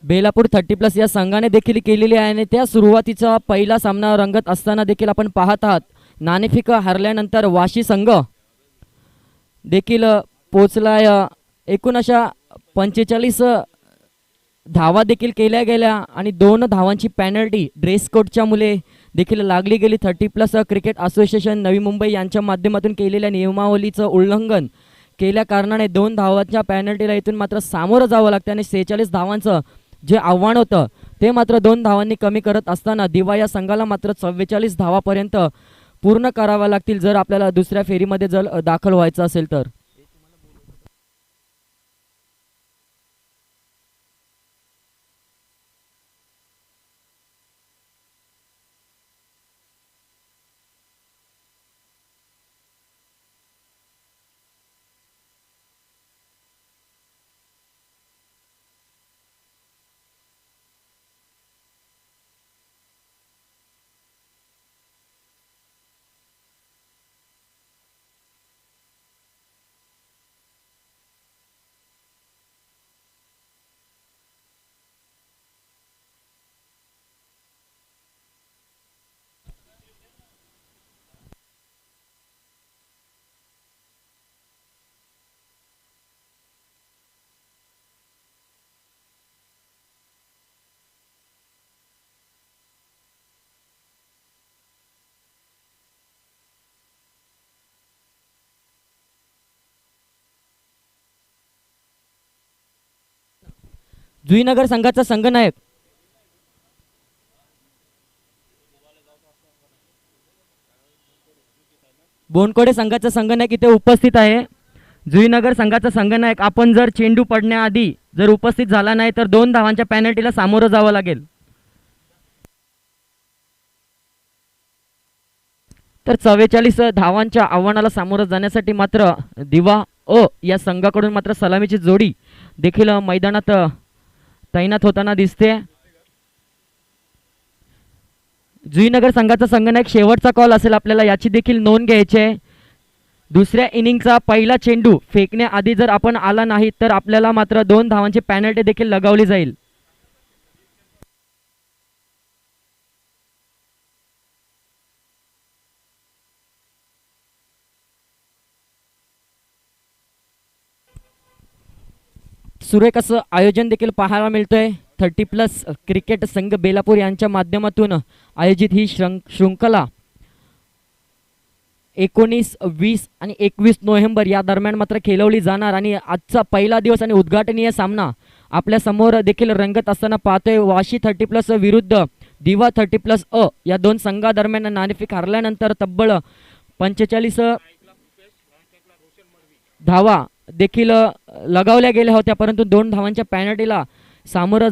बेलापूर 30+ या संघाने देखील केलेली आहे आणि त्या सुरुवातीचा पहिला सामना रंगत असताना देखील आपण पाहत आहात. नाणेफेक हरल्यानंतर वाशी संघ देखील पोचलाय. एकूण अशा 45 धावा देखील केल्या गेल्या आणि 2 धावांची पॅनल्टी ड्रेस कोडच्या मुले देखील लागली गेली. 30+ क्रिकेट असोसिएशन नवी मुंबई यांच्या माध्यमातून केलेल्या नियमावलीचं उल्लंघन केल्या कारणाने 2 धावांच्या पॅनल्टीला इथून मात्र सामोरं जावं लागतं आणि 46 धावांचं जे आव्हान होतं ते मात्र 2 धावांनी कमी करत असताना दिवा या संघाला मात्र 44 धावापर्यंत पूर्ण कराव्या लागतील जर आपल्याला दुसऱ्या फेरीमध्ये जर दाखल व्हायचं असेल तर. जुईनगर संघाचा संघनायक बोनकोडे संघाचा संघनायक इथे उपस्थित आहे. जुईनगर संघाचा संघनायक, आपण जर चेंडू पडण्याआधी जर उपस्थित झाला नाही तर 2 धावांच्या पॅनल्टीला सामोरं जावं लागेल. तर 44 धावांच्या आव्हानाला सामोरं जाण्यासाठी मात्र दिवा या संघाकडून मात्र सलामीची जोडी देखील मैदानात तैनात होताना दिसते. जुईनगर संघाचा संघनायक शेवटचा कॉल असेल आपल्याला, याची देखील नोंद घ्यायची आहे. दुसऱ्या इनिंगचा पहिला चेंडू फेकण्याआधी जर आपण आला नाही तर आपल्याला मात्र 2 धावांची पॅनल्टी देखील लगावली जाईल. सुरेख असं आयोजन देखील पाहायला मिळतोय. 30+ क्रिकेट संघ बेलापूर यांच्या माध्यमातून आयोजित ही शृंखला 19, 20 आणि 21 नोव्हेंबर या दरम्यान मात्र खेळवली जाणार आणि आजचा पहिला दिवस आणि उद्घाटनीय सामना आपल्या समोर देखील रंगत असताना पाहतोय. वाशी 30+ विरुद्ध दिवा 30+ या 2 संघादरम्यान नाणेफेक हरल्यानंतर तब्बल 45 धावा देखील लगावल्या गेल्या होत्या, परंतु 2 धावांच्या पॅनल्टीला सामोरं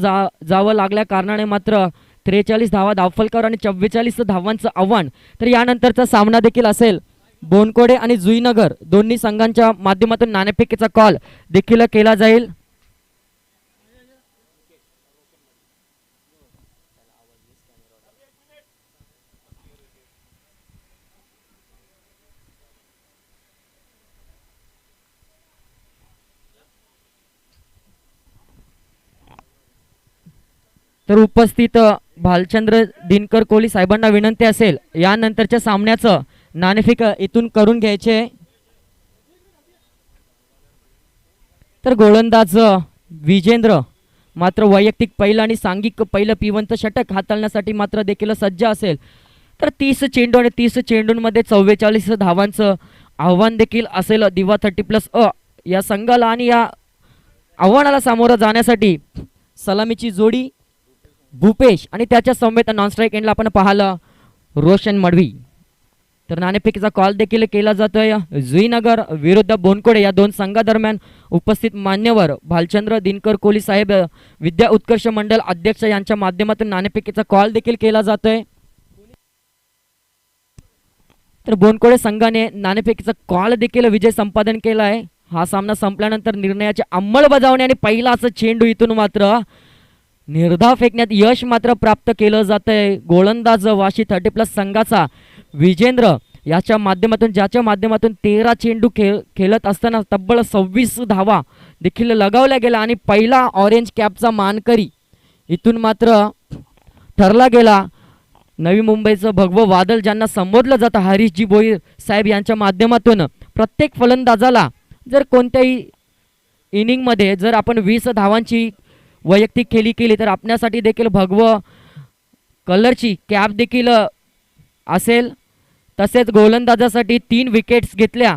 जावं लागल्या कारणाने मात्र 43 धावा धावफलकावर आणि 44 धावांचं आव्हान. तर यानंतरचा सामना देखील असेल बोनकोडे आणि जुईनगर दोन्ही संघांच्या माध्यमातून नाणेफेकीचा कॉल देखील केला जाईल. तर उपस्थित भालचंद्र दिनकर कोहली साहेबांना विनंती असेल यानंतरच्या सामन्याचं नाणेफेक इथून करून घ्यायचे. तर गोलंदाज विजेंद्र मात्र वैयक्तिक पहिलं आणि सांघिक पहिलं पिवंत षटक हाताळण्यासाठी मात्र देखील सज्ज असेल. तर 30 चेंडू आणि 30 चेंडूंमध्ये 44 धावांचं आव्हान देखील असेल दिवा 30+अ या संघाला. आणि या आव्हानाला सामोरं जाण्यासाठी सलामीची जोडी भूपेश आणि त्याच्या समवेत नॉन स्ट्राईक एंडला आपण पाहिलं रोशन मडवी. तर नाणेफेकीचा कॉल देखील केला जातोय. जुईनगर विरुद्ध बोनकोडे या दोन संघादरम्यान उपस्थित मान्यवर भालचंद्र दिनकर कोहली साहेब विद्या उत्कर्ष मंडळ अध्यक्ष यांच्या माध्यमातून नाणेफेकीचा कॉल देखील केला जातोय. तर बोनकोडे संघाने नाणेफेकीचा कॉल देखील विजय संपादन केला आहे. हा सामना संपल्यानंतर निर्णयाची अंमलबजावणी आणि पहिला असं चेंडू इथून मात्र निर्धाव फेकण्यात यश मात्र प्राप्त केलं जात आहे. गोलंदाज वाशी 30+ संघाचा विजेंद्र याच्या माध्यमातून ज्याच्या माध्यमातून 13 चेंडू खेळत असताना तब्बल 26 धावा देखील लगावल्या गेल्या आणि पहिला ऑरेंज कॅपचा मानकरी इथून मात्र ठरला गेला. नवी मुंबईचं भगवं वादळ ज्यांना संबोधलं जातं हरीशजी भोईर साहेब यांच्या माध्यमातून प्रत्येक फलंदाजाला जर कोणत्याही इनिंगमध्ये जर आपण 20 धावांची वैयक्तिक खेळी केली तर आपल्यासाठी देखील भगवं कलरची कॅप देखील असेल. तसेच गोलंदाजासाठी 3 विकेट्स घेतल्या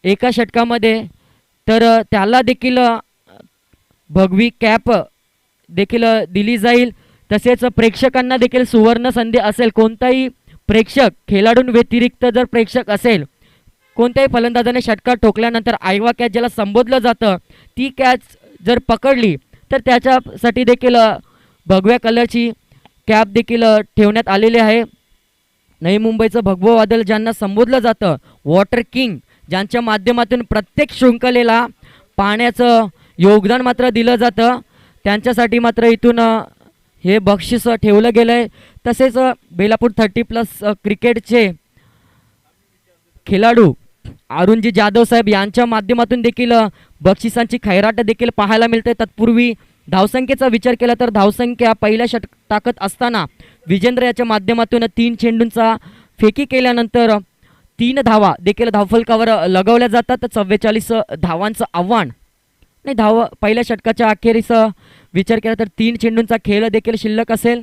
एका षटकामध्ये तर त्याला देखील भगवी कॅप देखील दिली जाईल. तसेच प्रेक्षकांना देखील सुवर्ण संधी असेल. कोणताही प्रेक्षक खेळाडूं व्यतिरिक्त जर प्रेक्षक असेल कोणत्याही फलंदाजाने षटकार ठोकल्यानंतर आयवा कॅच ज्याला संबोधलं जातं ती कॅच जर पकडली तर त्याच्यासाठी देखील भगव्या कलरची कॅप देखील ठेवण्यात आलेली आहे. नवी मुंबईचं भगवं वादळ ज्यांना संबोधलं जातं वॉटर किंग ज्यांच्या माध्यमातून प्रत्येक शृंखलेला पाण्याचं योगदान मात्र दिलं जातं त्यांच्यासाठी मात्र इथून हे बक्षीस ठेवलं गेलं आहे. तसेच बेलापूर 30+ क्रिकेटचे खेळाडू अरुणजी जाधव साहेब यांच्या माध्यमातून देखील बक्षिसांची खैराट देखील पाहायला मिळते. तत्पूर्वी धावसंख्येचा विचार केला तर धावसंख्या पहिल्या टाकत असताना विजेंद्र याच्या माध्यमातून 3 चेंडूंचा फेकी केल्यानंतर 3 धावा देखील धावफलकावर लगवल्या जातात. 44 धावांचं आव्हान नाही पहिल्या षटकाच्या अखेरीस विचार केला तर 3 चेंडूंचा खेळ देखील शिल्लक असेल.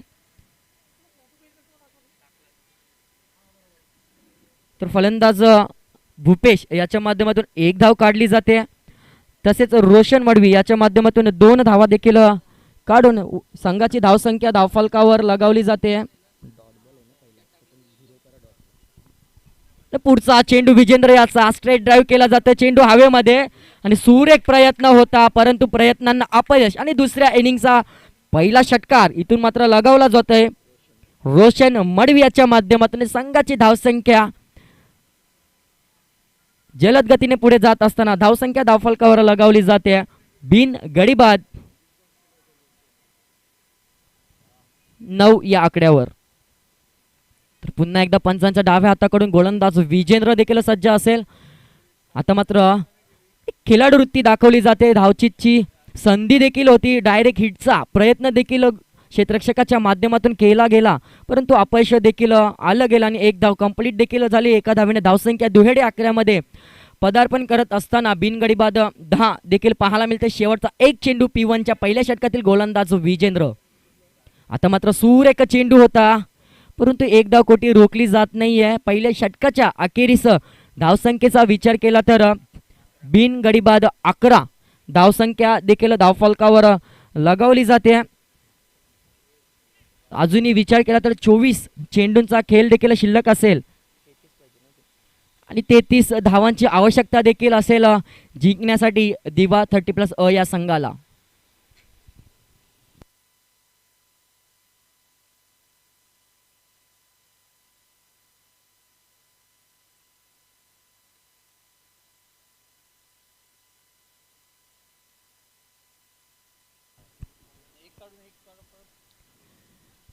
तर फलंदाज भूपेश याच्या माध्यमातून 1 धाव काढली जाते. तसेच रोशन मडवी याच्या माध्यमातून 2 धावा देखील काढून संघाची धावसंख्या धावफलकावर लगावली जाते. पुढचा चेंडू विजेंद्र याचा स्ट्रेट ड्राईव्ह केला जातो चेंडू हवेमध्ये आणि सुरेख प्रयत्न होता परंतु प्रयत्नांना अपयश आणि दुसऱ्या इनिंगचा पहिला षटकार इथून मात्र लगावला जातोय. रोशन मडवी याच्या माध्यमातून संघाची धावसंख्या जलद गतीने पुढे जात असताना धावसंख्या धावफलकावर लगावली जाते. बिन गडीबाद 9 या आकड्यावर. तर पुन्हा एकदा पंचांच्या डाव्या हाताकडून गोलंदाज विजेंद्र देखील सज्ज असेल. आता मात्र खेळाडू वृत्ती दाखवली जाते. धावचीतची संधी देखील होती. डायरेक्ट हिटचा प्रयत्न देखील क्षेत्ररक्षकाच्या माध्यमातून केला गेला परंतु अपयश देखील आलं गेलं आणि 1 धाव कंप्लीट देखील झाली. एका धावेने धावसंख्या दुहेरी आकड्यामध्ये पदार्पण करत असताना बिनगडी बाद 10 देखील पाहायला मिळते. शेवटचा 1 चेंडू P1च्या पहिल्या षटकातील गोलंदाज विजेंद्र. आता मात्र सुरेख चेंडू होता परंतु 1 धाव कोटी रोखली जात नाहीये. पहिल्या षटकाच्या अखेरीस धावसंख्येचा विचार केला तर बिनगडी बाद 11 धावसंख्या देखील धावफलकावर लगावली जाते. अजूनही विचार केला तर 24 चेंडूंचा खेळ देखील शिल्लक असेल आणि 33 धावांची आवश्यकता देखील असेल जिंकण्यासाठी दिवा 30+अ या संघाला.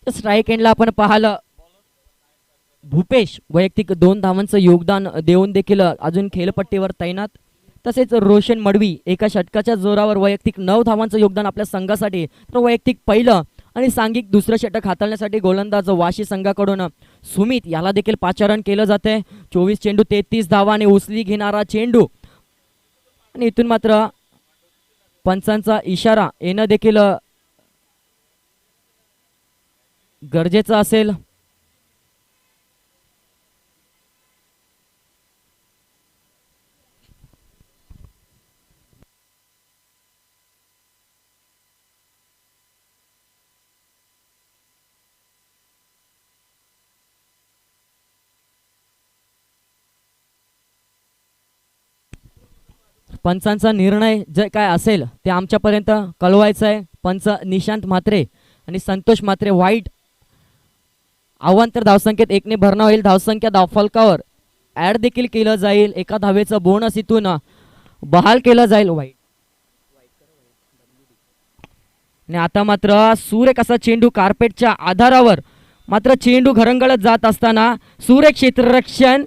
स्ट्राईक एंडला आपण पाहिलं भूपेश वैयक्तिक 2 धावांचं योगदान देऊन देखील अजून खेळपट्टीवर तैनात. तसेच रोशन मडवी एका षटकाच्या जोरावर वैयक्तिक 9 धावांचं योगदान आपल्या संघासाठी, तर वैयक्तिक पहिलं आणि सांघिक दुसरं षटक हाताळण्यासाठी गोलंदाज वाशी संघाकडून सुमित याला देखील पाचारण केलं जाते. 24 चेंडू 33 धावा आणि उचली घेणारा चेंडू, आणि इथून मात्र पंचांचा इशारा येणं देखील गरजेचं असेल. पंचांचा निर्णय जे काय असेल ते आमच्यापर्यंत कळवायचं आहे. पंच निशांत म्हात्रे आणि संतोष म्हात्रे वाईट. अवांतर धावसंख्येत 1ने भरणा होईल. धावसंख्या धावफलकावर ऍड देखील केलं जाईल. एका धावेचं बोनस इथून बहाल केलं जाईल. वाईट. आणि आता मात्र सुरेख असा चेंडू कार्पेटच्या आधारावर मात्र चेंडू घरंगळत जात असताना सुरेख क्षेत्ररक्षण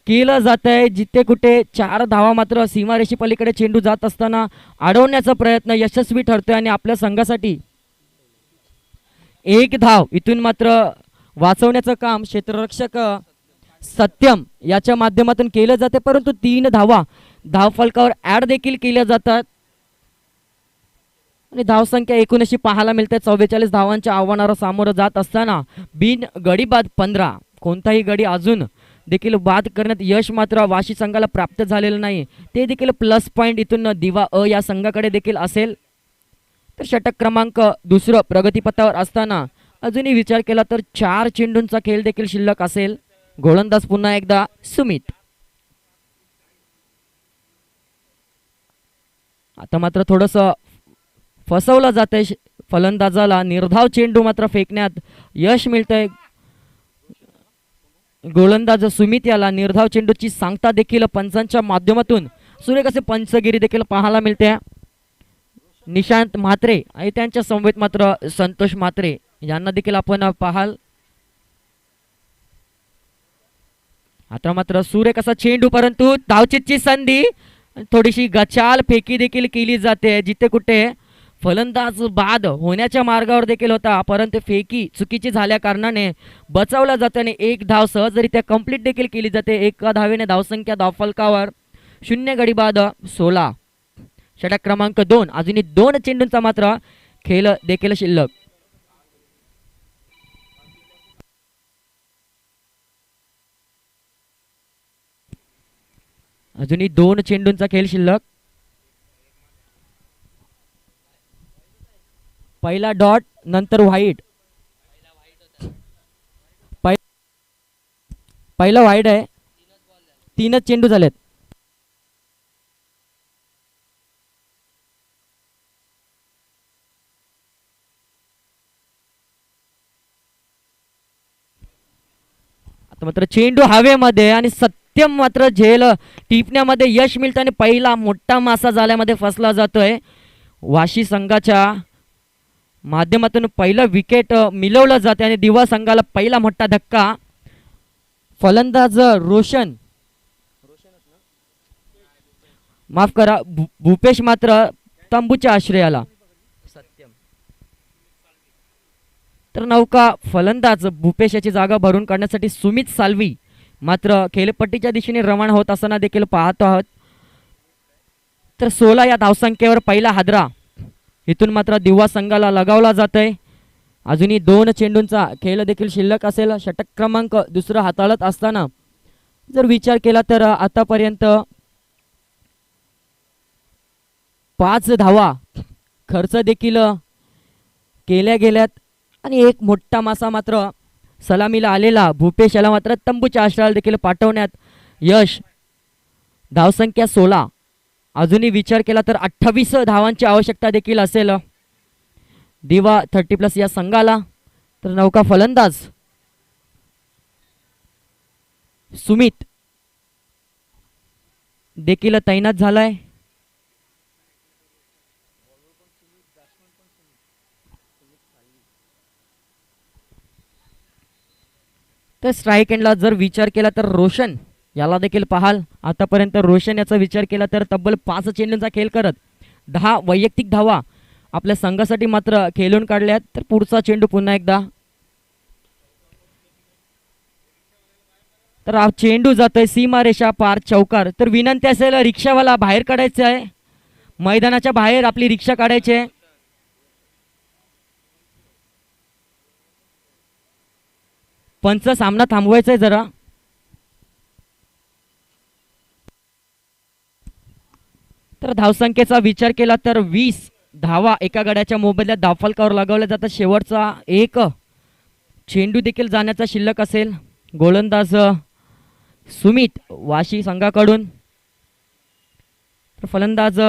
केलं जात आहे. जिथे कुठे 4 धावा मात्र सीमारेषे पलीकडे चेंडू जात असताना अडवण्याचा प्रयत्न यशस्वी ठरतोय आणि आपल्या संघासाठी 1 धाव इथून मात्र वाचवण्याचं काम क्षेत्ररक्षक सत्यम याच्या माध्यमातून केलं जाते. परंतु 3 धावा धावफलकावर ऍड देखील केल्या जातात आणि धावसंख्या एकूण अशी पाहायला मिळते. 44 धावांच्या आव्हानाला सामोरं जात असताना बिन गडी बाद 15, कोणताही गडी अजून देखील बाद करण्यात यश मात्र वाशी संघाला प्राप्त झालेलं नाही. ते देखील प्लस पॉईंट इथून दिवा अ या संघाकडे देखील असेल. तर षटक क्रमांक दुसरं प्रगतीपथावर असताना अजूनही विचार केला तर 4 चेंडूंचा खेळ देखील शिल्लक असेल. गोलंदाज पुन्हा एकदा सुमित. आता मात्र थोडस फसवलं जातंय फलंदाजाला. निर्धाव चेंडू मात्र फेकण्यात यश मिळतंय. गोलंदाज सुमित याला निर्धाव चेंडूची सांगता देखील पंचांच्या माध्यमातून सुरेख असे पंचगिरी देखील पाहायला मिळते. निशांत म्हात्रे आणि त्यांच्या समवेत मात्र संतोष म्हात्रे यांना देखील आपण पाहाल. आता मात्र सुरेख असा चेंडू, परंतु धावचीतची संधी, थोडीशी गचाल फेकी देखील केली जाते. जिथे कुठे फलंदाज बाद होण्याच्या मार्गावर देखील होता, परंतु फेकी चुकीची झाल्या कारणाने बचावला जाते आणि 1 धाव सहजरित्या कंप्लीट देखील केली जाते. 1 धावेने धावसंख्या धावफलकावर 0 गडी बाद 16. षटक क्रमांक 2 अजूनही 2 चेंडूंचा मात्र खेळ देखील शिल्लक. अजूनही 2 चेंडूंचा खेळ शिल्लक. पहिला डॉट नंतर व्हाईट. पहिला व्हाईट आहे. 3च चेंडू झालेत. आता मात्र चेंडू हवेमध्ये आणि सत्यम मात्र झेल टिपण्यामध्ये यश मिळतं आणि पहिला मोठा मासा जाल्यामध्ये फसला जातोय. वाशी संघाच्या माध्यमातून पहिलं विकेट मिळवलं जाते आणि दिवा संघाला पहिला मोठा धक्का. फलंदाज रोशन, माफ करा, भूपेश मात्र तंबूच्या आश्रयाला. तर नौका फलंदाज भूपेश याची जागा भरून काढण्यासाठी सुमित साल्वी मात्र खेळपट्टीच्या दिशेने रवाना होत असताना देखील पाहतो आहोत. तर 16 या धावसंख्येवर पहिला हादरा इथून मात्र दिवा संघाला लगावला जातोय. अजूनही 2 चेंडूंचा खेळ देखील शिल्लक असेल. षटक क्रमांक दुसरं हाताळत असताना जर विचार केला तर आतापर्यंत 5 धावा खर्च देखील केल्या गेल्यात आणि एक मोठा मासा मात्र सलामीला आलेला भूपेश याला मात्र तंबूच्या आश्रयाला देखील पाठवण्यात यश. धावसंख्या 16. अजूनही विचार केला तर 28 धावांची आवश्यकता देखील असेल दिवा 30+ या संघाला. तर नौका फलंदाज सुमित देखील तैनात झालाय. तर स्ट्राईक एंडला जर विचार केला तर रोशन याला देखील पाहाल. आतापर्यंत रोशन याचा विचार केला तर तब्बल 5 चेंडूंचा खेळ करत 10 वैयक्तिक धावा आपल्या संघासाठी मात्र खेळून काढल्यात. तर पुढचा चेंडू पुन्हा एकदा, तर हा चेंडू जातोय सीमारेषा पार चौकार. तर विनंती असेल रिक्षावाला बाहेर काढायचं आहे, मैदानाच्या बाहेर आपली रिक्षा काढायची आहे. पंच सामना थांबवायचा आहे जरा. तर धावसंख्येचा विचार केला तर 20 धावा एका गड्याच्या मोबदल्यात धावफलकावर लगावल्या जातात. शेवटचा एक चेंडू देखील जाण्याचा शिल्लक असेल. गोलंदाज सुमित वाशी संघाकडून, तर फलंदाज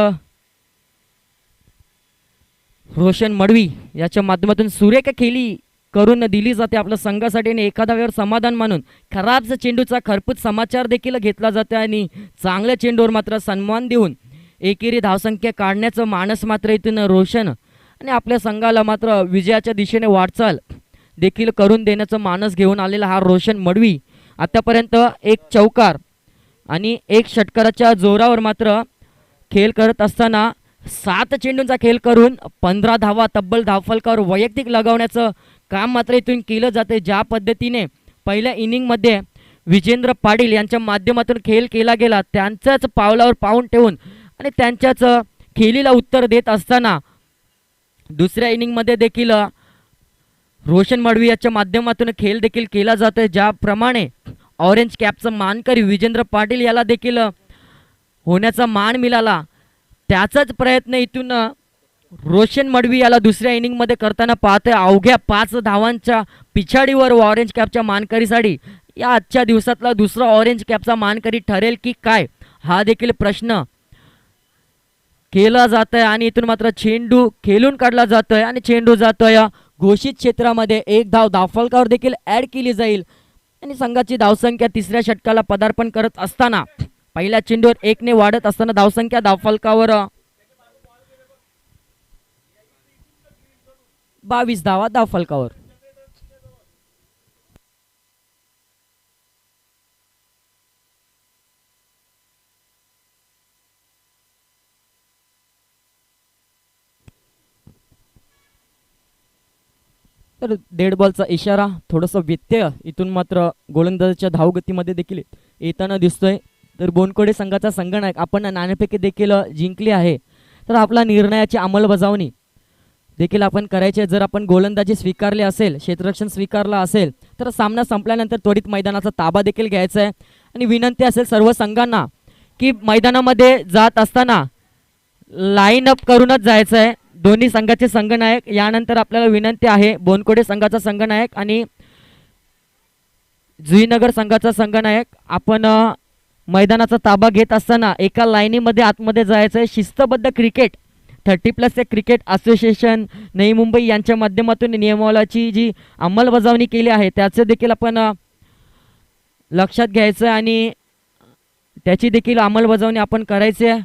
रोशन मडवी याच्या माध्यमातून सुरेख खेळी करून दिली जाते आपल्या संघासाठी आणि एखाद्या वेळेवर समाधान मानून खराब चेंडूचा खरपूस समाचार देखील घेतला जाते आणि चांगल्या चेंडूवर मात्र सन्मान देऊन एकेरी धावसंख्या काढण्याचं मानस मात्र इथून रोशन आणि आपल्या संघाला मात्र विजयाच्या दिशेने वाटचाल देखील करून देण्याचं मानस घेऊन आलेला हा रोशन मडवी आतापर्यंत एक चौकार आणि एक षटकाराच्या जोरावर मात्र खेळ करत असताना 7 चेंडूंचा खेळ करून 15 धावा तब्बल धावफलकावर वैयक्तिक लगावण्याचं काम मात्र इथून केलं जाते. ज्या पद्धतीने पहिल्या इनिंगमध्ये विजेंद्र पाटील यांच्या माध्यमातून खेळ केला गेला त्यांच्याच पावलावर पाऊल ठेवून आणि त्यांच्याच खेळीला उत्तर देत असताना दुसऱ्या इनिंगमध्ये देखील रोशन मडवी याच्या माध्यमातून खेळ देखील केला जातोय. ज्याप्रमाणे ऑरेंज कॅपचं मानकरी विजेंद्र पाटील याला देखील होण्याचा मान मिळाला त्याचाच प्रयत्न इथून रोशन मडवी याला दुसऱ्या इनिंगमध्ये करताना पाहतोय. अवघ्या 5 धावांच्या पिछाडीवर ऑरेंज कॅपच्या मानकरीसाठी या आजच्या दिवसातला दुसरा ऑरेंज कॅपचा मानकरी ठरेल की काय हा देखील प्रश्न केला जात आहे आणि इथून मात्र चेंडू खेळून काढला जातोय आणि चेंडू जातोय घोषित क्षेत्रामध्ये. एक धाव धावफलकावर देखील ऍड केली जाईल आणि संघाची धावसंख्या तिसऱ्या षटकाला पदार्पण करत असताना पहिल्या चेंडूवर 1 ने वाढत असताना धावसंख्या धावफलकावर 22 धावा धावफलकावर. तर डेड बॉलचा इशारा, थोडंसं व्यत्यय इथून मात्र गोलंदाजाच्या धावगतीमध्ये देखील येताना दिसतोय. तर बोनकोडे संघाचा संघनायक आपण नाणेफेकी देखील जिंकली आहे. तर आपला निर्णयाची अंमलबजावणी देखील आपण करायचे. जर आपण गोलंदाजी स्वीकारली असेल, क्षेत्ररक्षण स्वीकारला असेल तर सामना संपल्यानंतर त्वरित मैदानाचा ताबा देखील घ्यायचा आहे आणि विनंती असेल सर्व संघांना की मैदानामध्ये जात असताना लाईन अप करूनच जायचं आहे. दोन्ही संघाचे संघनायक, यानंतर आपल्याला विनंती आहे बोनकोडे संघाचा संघनायक आणि जुईनगर संघाचा संघनायक, आपण मैदानाचा ताबा घेत असताना एका लाईनीमध्ये आतमध्ये जायचं आहे. शिस्तबद्ध cricket 30+ cricket association Navi Mumbai यांच्या माध्यमातून नियमावलीची जी अंमलबजावणी केली आहे त्याचे देखील आपण लक्षात घ्यायचं आणि त्याची देखील अंमलबजावणी आपण करायची आहे.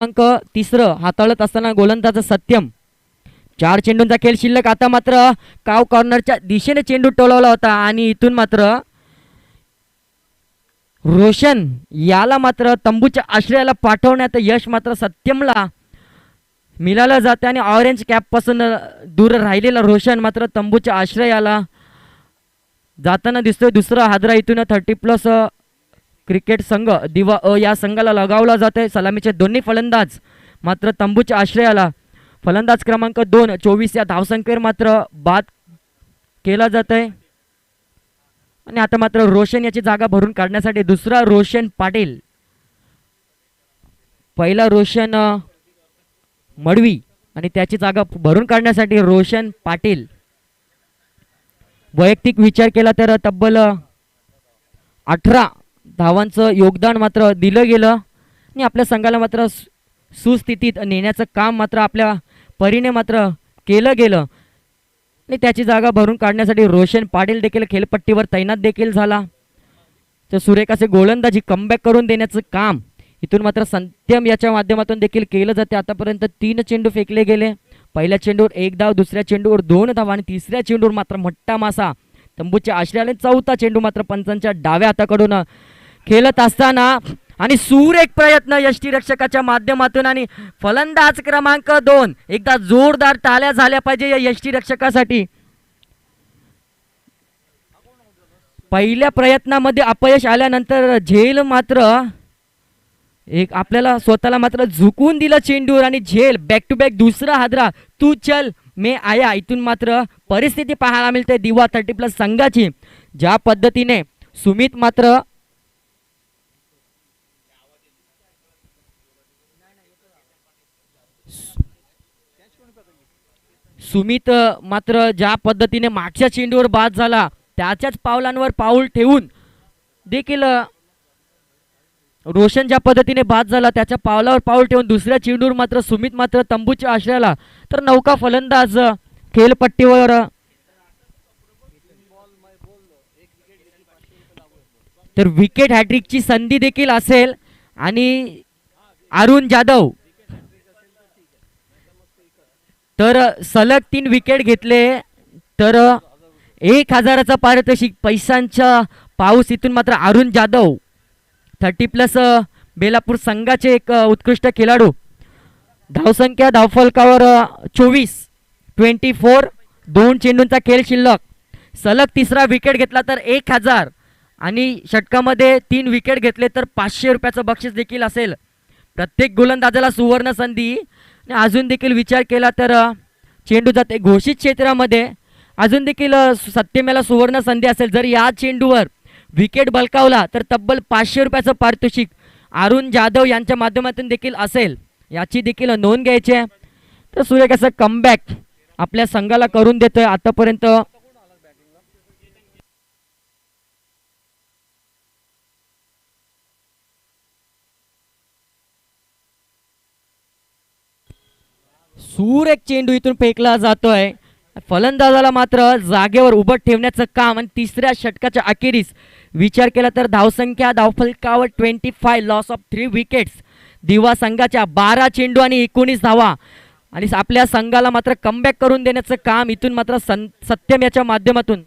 अंक तिसरं हाताळत असताना गोलंदाज सत्यम. 4 चेंडूंचा खेळ शिल्लक. आता मात्र काव कॉर्नरच्या दिशेने चेंडू टोलवला होता आणि इथून मात्र रोशन याला मात्र तंबूच्या आश्रयाला पाठवण्यात यश मात्र सत्यमला मिळालं जाते आणि ऑरेंज कॅप पासून दूर राहिलेला रोशन मात्र तंबूच्या आश्रयाला जाताना दिसतोय. दुसरा हादरा इथून 30+ क्रिकेट संघ दिवा या संघाला लगावला जातोय. सलामीचे दोन्ही फलंदाज मात्र तंबूच्या आश्रयाला. फलंदाज क्रमांक 2 24 या धावसंख्येवर मात्र बाद केला जात आहे आणि आता मात्र रोशन याची जागा भरून काढण्यासाठी दुसरा रोशन पाटील. पहिला रोशन मडवी आणि त्याची जागा भरून काढण्यासाठी रोशन पाटील. वैयक्तिक विचार केला तर तब्बल 18 धावांचं योगदान मात्र दिलं गेलं आणि आपल्या संघाला मात्र सुस्थितीत नेण्याचं काम मात्र आपल्या परीने मात्र केलं गेलं आणि त्याची जागा भरून काढण्यासाठी रोशन पाटील देखील खेळपट्टीवर तैनात देखील झाला. तर सुरेख असे गोलंदाजी कमबॅक करून देण्याचं काम इथून मात्र सत्यम याच्या माध्यमातून देखील केलं जाते. आतापर्यंत 3 चेंडू फेकले गेले. पहिल्या चेंडूवर 1 धाव, दुसऱ्या चेंडूवर 2 धावा आणि तिसऱ्या चेंडूवर मात्र मोठा मासा तंबूच्या आश्रयाने. चौथा चेंडू मात्र पंचांच्या डाव्या हाताकडून खेळत असताना आणि सुरेख प्रयत्न यष्टीरक्षकाच्या माध्यमातून आणि फलंदाज क्रमांक 2 एकदा जोरदार टाळ्या झाल्या पाहिजे या यष्टीरक्षकासाठी. पहिल्या प्रयत्नामध्ये अपयश आल्यानंतर झेल मात्र एक आपल्याला स्वतःला मात्र झुकून दिलं चेंडूवर आणि झेल बॅक टू बॅक दुसरा हादरा. तू चल मे आया. इथून मात्र परिस्थिती पाहायला मिळते दिवा 30+ संघाची. ज्या पद्धतीने सुमित मात्र ज्या पद्धतीने मागच्या चेंडूवर बाद झाला त्याच्याच पावलांवर पाऊल ठेवून देखील रोशन ज्या पद्धतीने बाद झाला त्याच्या पावलावर पाऊल ठेवून दुसऱ्या चेंडूवर मात्र सुमित मात्र तंबूच्या आश्रयाला. तर नौका फलंदाज खेळपट्टीवर तर विकेट हॅट्रिकची संधी देखील असेल आणि अरुण जाधव तर सलग 3 विकेट घेतले तर 1000चा पारितोषिक पैशांचा पाऊस. इथून मात्र अरुण जाधव 30+ बेलापूर संघाचे एक उत्कृष्ट खेळाडू. धावसंख्या धावफलकावर 24 2 चेंडूंचा खेळ शिल्लक. सलग तिसरा विकेट घेतला तर 1000 आणि षटकामध्ये 3 विकेट घेतले तर 500 रुपयाचं बक्षीस देखील असेल. प्रत्येक गोलंदाजाला सुवर्ण संधी. अजून देखील विचार केला तर चेंडू जाते घोषित क्षेत्रामध्ये अजून देखील सत्यमेला सुवर्ण संधी असेल. जर या चेंडूवर विकेट बलकावला तर तब्बल 500 रुपयाचं पारितोषिक अरुण जाधव यांच्या माध्यमातून देखील असेल. याची देखील नोंद घ्यायची आहे. तर सुरेख असं कमबॅक आपल्या संघाला करून देतोय आतापर्यंत. सुरेख चेंडू इथून फेकला जातोय. फलंदाजाला मात्र जागेवर उभं ठेवण्याचं काम आणि तिसऱ्या षटकाच्या अखेरीस विचार केला तर धावसंख्या धावफलकावर 25 लॉस ऑफ 3 विकेट्स. दिवा संघाच्या 12 चेंडू आणि 19 धावा आणि आपल्या संघाला मात्र कमबॅक करून देण्याचं काम इथून मात्र सत्यम याच्या माध्यमातून.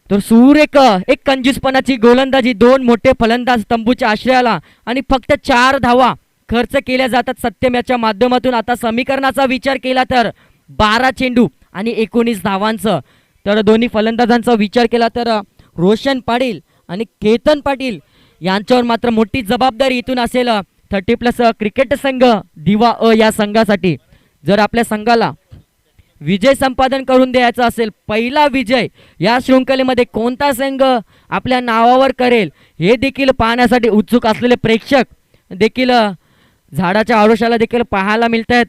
तर सुरेख एक कंजूसपणाची गोलंदाजी. 2 मोठे फलंदाज तंबूच्या आश्रयाला आणि फक्त 4 धावा खर्च केल्या जातात सत्यम याच्या माध्यमातून. आता समीकरणाचा विचार केला तर 12 चेंडू आणि 19 धावांचं. तर दोन्ही फलंदाजांचा विचार केला तर रोशन पाटील आणि केतन पाटील यांच्यावर मात्र मोठी जबाबदारी इथून असेल 30+ क्रिकेट संघ दिवा या संघासाठी. जर आपल्या संघाला विजय संपादन करून द्यायचा असेल, पहिला विजय या शृंखलेमध्ये कोणता संघ आपल्या नावावर करेल हे देखील पाहण्यासाठी उत्सुक असलेले प्रेक्षक देखील झाडाच्या आडोशाला देखील पाहायला मिळत आहेत.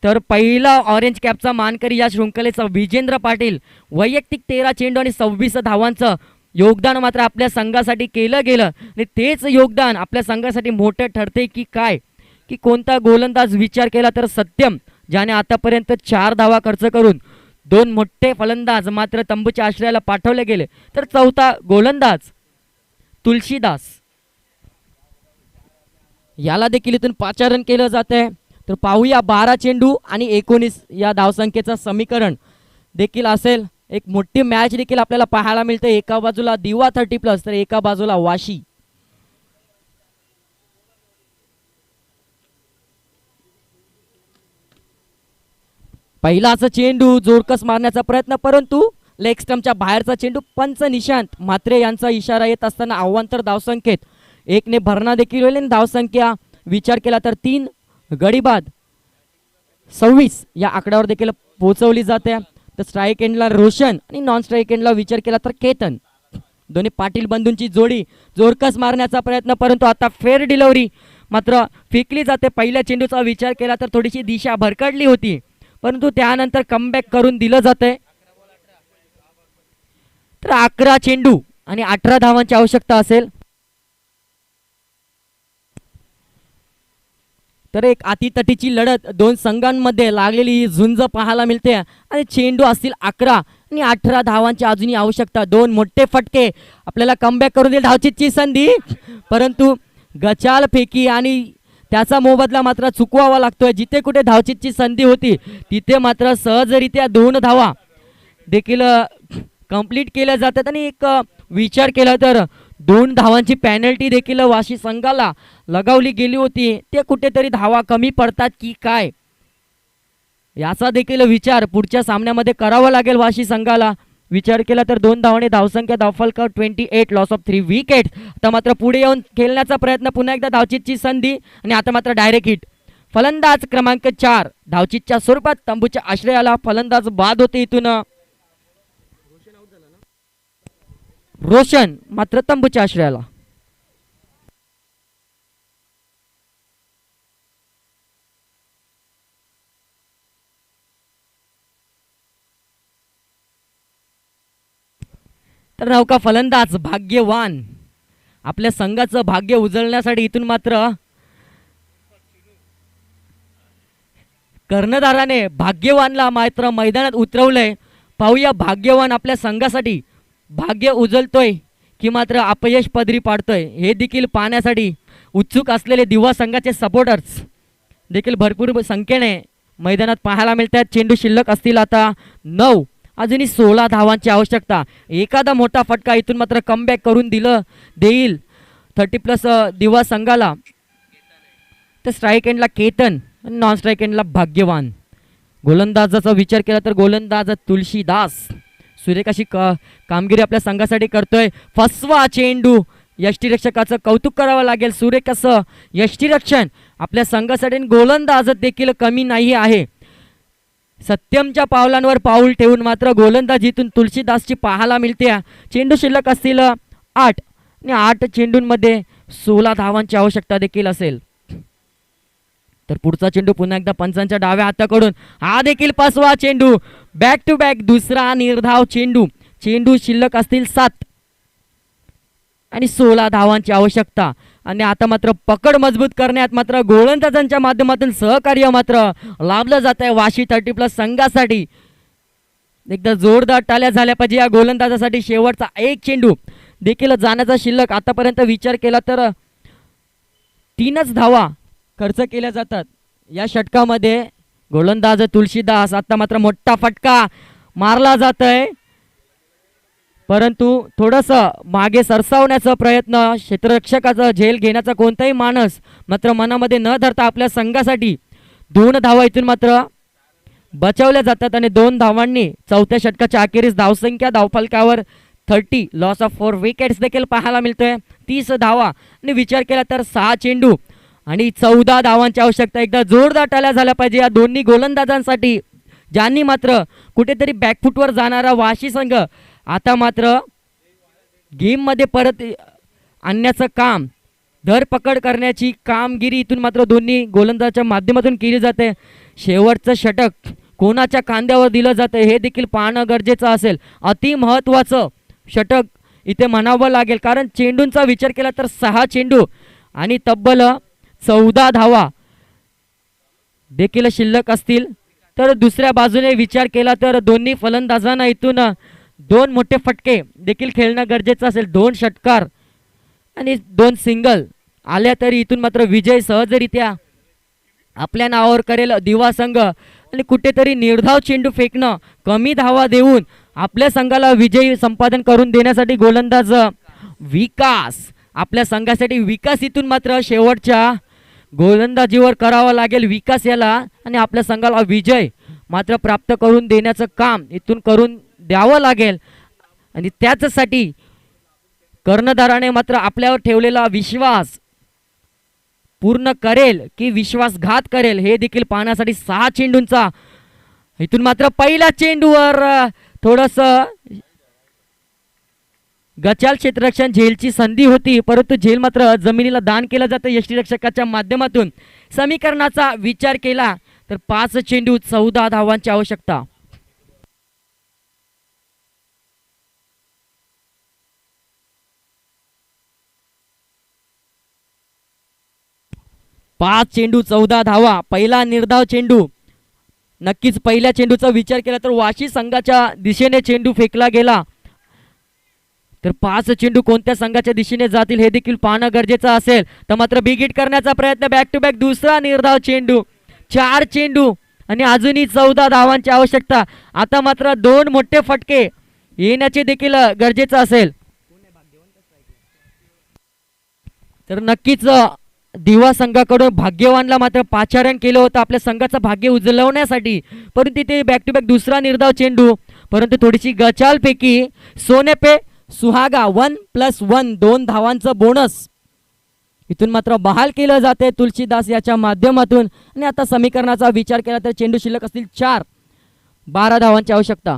तर पहिला ऑरेंज कॅपचा मानकरी या शृंखलेचा विजेंद्र पाटील वैयक्तिक 13 चेंडू आणि 26 धावांचं योगदान मात्र आपल्या संघासाठी केलं गेलं आणि तेच योगदान आपल्या संघासाठी मोठं ठरते की काय, की कोणता गोलंदाज विचार केला तर सत्यम ज्याने आतापर्यंत 4 धावा खर्च करून 2 मोठे फलंदाज मात्र तंबूच्या आश्रयाला पाठवले गेले. तर चौथा गोलंदाज तुलसीदास, याला देखील इथून 5 रन केलं जात आहे. तर पाहूया 12 चेंडू आणि 19 या धावसंख्येचं समीकरण देखील असेल. एक मोठी मॅच देखील आपल्याला पाहायला मिळते. एका बाजूला दिवा 30+ तर एका बाजूला वाशी. पहिलाच चेंडू जोरकस मारण्याचा प्रयत्न, परंतु लेग स्टंपच्या बाहेरचा चेंडू. पंच निशांत म्हात्रे यांचा इशारा येत असताना अवांतर धावसंख्येत 1ने भरणा देखील होईल. धावसंख्या विचार केला तर 3 गडी बाद 26 या आकड्यावर देखील पोहोचवली जाते. तर स्ट्राईक एंडला रोशन आणि नॉन स्ट्राईक एंडला विचार केला तर केतन, दोन्ही पाटील बंधूंची जोडी. जोरकस मारण्याचा प्रयत्न, परंतु आता फेअर डिलिव्हरी मात्र फेकली जाते. पहिल्या चेंडूचा विचार केला तर थोडीशी दिशा भरकडली होती, परंतु त्यानंतर कमबॅक करून दिलं जाते. तर 11 चेंडू आणि 18 धावांची आवश्यकता असेल. तर एक अतितटीची लढत दोन संघांमध्ये लागलेली ही झुंज पाहायला मिळते आणि चेंडू असतील 11 आणि 18 धावांची अजूनही आवश्यकता. 2 मोठे फटके आपल्याला कमबॅक करून देईल. धावचीची संधी, परंतु गचाल फेकी आणि त्याचा मोबदला मात्र चुकवावा लागतोय. जिथे कुठे धावचीची संधी होती तिथे मात्र सहजरित्या 2 धावा देखील कंप्लीट केल्या जातात. आणि एक विचार केला तर 2 धावांची पॅनल्टी देखील वाशी संघाला लगावली गेली होती. ते कुठेतरी धावा कमी पडतात की काय याचा देखील विचार पुढच्या सामन्यामध्ये करावा लागेल वाशी संघाला. विचार केला तर 2 धावाने धावसंख्या धावफलक 28, लॉस ऑफ 3 विकेट. आता मात्र पुढे येऊन खेळण्याचा प्रयत्न, पुन्हा एकदा धावचीची संधी आणि आता मात्र डायरेक्ट हिट. फलंदाज क्रमांक 4 धावचीच्या स्वरूपात तंबूच्या आश्रयाला फलंदाज बाद होते. इथून रोशन मात्र तंबूच्या आश्रयाला. तर नौका फलंदाज भाग्यवान आपल्या संघाचं भाग्य उजळण्यासाठी इथून मात्र कर्णधाराने भाग्यवानला मात्र मैदानात उतरवलंय. पाहूया भाग्यवान आपल्या संघासाठी भाग्य उजळतोय की मात्र अपयश पदरी पाडतोय हे देखील पाहण्यासाठी उत्सुक असलेले दिवा संघाचे सपोर्टर्स देखील भरपूर संख्येने मैदानात पाहायला मिळतात. चेंडू शिल्लक असतील आता 9, अजूनही 16 धावांची आवश्यकता. एखादा मोठा फटका इथून मात्र कमबॅक करून देईल 30+ दिवा संघाला. तर स्ट्राईक एंडला केतन, नॉन स्ट्राईक एंडला भाग्यवान. गोलंदाजाचा विचार केला तर गोलंदाज तुलसीदास सुरेख अशी कामगिरी आपल्या संघासाठी करतोय. फसवा चेंडू, यष्टीरक्षकाचं कौतुक करावं लागेल. सुरेख असं यष्टीरक्षण आपल्या संघासाठी. गोलंदाज देखील कमी नाही आहे. सत्यमच्या पावलांवर पाऊल ठेवून मात्र गोलंदाजीतून तुलसीदासची पाहायला मिळते. चेंडू शिल्लक असतील 8 आणि 8 चेंडूंमध्ये 16 धावांची आवश्यकता देखील असेल. तर पुढचा चेंडू पुन्हा एकदा पंचांच्या डाव्या हाताकडून, हा देखील फसवा चेंडू. बॅक टू बॅक दुसरा निर्धाव चेंडू. चेंडू शिल्लक असतील 7 आणि 16 धावांची आवश्यकता. आणि आता मात्र पकड मजबूत करण्यात मात्र गोलंदाजांच्या माध्यमातून सहकार्य मात्र लाभलं जात आहे वाशी 30+ संघासाठी. एकदा जोरदार टाळ्या झाल्या पाहिजे या गोलंदाजासाठी. शेवटचा 1 चेंडू देखील जाण्याचा शिल्लक. आतापर्यंत विचार केला तर 3च धावा खर्च केल्या जातात या षटकामध्ये. गोलंदाज तुलसीदास, आता मात्र मोठा फटका मारला जात आहे, परंतु थोडंसं मागे सरसावण्याचा प्रयत्न. क्षेत्ररक्षकाचा झेल घेण्याचा कोणताही मानस मात्र मनामध्ये न धरता आपल्या संघासाठी 2 धावा इथून मात्र बचावल्या जातात. आणि 2 धावांनी चौथ्या षटकाच्या अखेरीस धावसंख्या धावफलकावर 30, लॉस ऑफ 4 विकेट्स देखील पाहायला मिळतोय. 30 धावा आणि विचार केला तर 6 चेंडू आणि 14 धावांची आवश्यकता. एकदा जोरदार टाळ्या झाल्या पाहिजे या दोन्ही गोलंदाजांसाठी, ज्यांनी मात्र कुठेतरी बॅकफुटवर जाणारा वाशी संघ आता मात्र गेममध्ये परत आणण्याचं काम, धरपकड करण्याची कामगिरी इथून मात्र दोन्ही गोलंदाजाच्या माध्यमातून केली जाते. शेवटचं षटक कोणाच्या खांद्यावर दिलं जातं हे देखील पाहणं गरजेचं असेल. अति महत्त्वाचं षटक इथे म्हणावं लागेल, कारण चेंडूंचा विचार केला तर 6 चेंडू आणि तब्बल 14 धावा देखील शिल्लक असतील. तर दुसऱ्या बाजूने विचार केला तर दोन्ही फलंदाजांना इथून दोन मोठे फटके देखील खेळणं गरजेचं असेल. 2 षटकार आणि 2 सिंगल आल्या तरी इथून मात्र विजय सहजरित्या आपल्या नावावर करेल दिवा संघ. आणि कुठेतरी निर्धाव चेंडू फेकणं, कमी धावा देऊन आपल्या संघाला विजयी संपादन करून देण्यासाठी गोलंदाज विकास, आपल्या संघासाठी विकास इथून मात्र शेवटच्या गोलंदाजीवर करावा लागेल विकास याला. आणि आपल्या संघाला विजय मात्र प्राप्त करून देण्याचं काम इथून करून द्यावं लागेल. आणि त्याचसाठी कर्णधाराने मात्र आपल्यावर ठेवलेला विश्वास पूर्ण करेल की विश्वासघात करेल हे देखील पाहण्यासाठी 6 चेंडूंचा इथून मात्र पहिल्या चेंडूवर थोडंसं गचाल क्षेत्ररक्षण झेलची संधी होती, परंतु झेल मात्र जमिनीला दान केलं जातं यष्टीरक्षकाच्या माध्यमातून. समीकरणाचा विचार केला तर 5 चेंडू 14 धावांची आवश्यकता. पाच चेंडू 14 धावा. पहिला निर्धाव चेंडू. नक्कीच पहिल्या चेंडूचा विचार केला तर वाशी संघाच्या दिशेने चेंडू फेकला गेला. तर 5 चेंडू कोणत्या संघाच्या दिशेने जातील हे देखील पाहणं गरजेचं असेल. तर मात्र बिग हिट करण्याचा प्रयत्न, बॅक टू बॅक दुसरा निर्धाव चेंडू. 4 चेंडू आणि अजूनही 14 धावांची आवश्यकता. आता मात्र 2 मोठे फटके येण्याचे देखील गरजेचं असेल. तर नक्कीच दिवा संघाकडून भाग्यवानला मात्र पाचारण केलं होतं आपल्या संघाचं भाग्य उजलवण्यासाठी, परंतु ते बॅक टू बॅक दुसरा निर्धाव चेंडू. परंतु थोडीशी गचालपैकी सोने पे सुहागा 1+1 2 धावांचं बोनस इथून मात्र बहाल केलं जाते तुलसीदास याच्या माध्यमातून. आणि आता समीकरणाचा विचार केला तर चेंडू शिल्लक असतील 4, 12 धावांची आवश्यकता.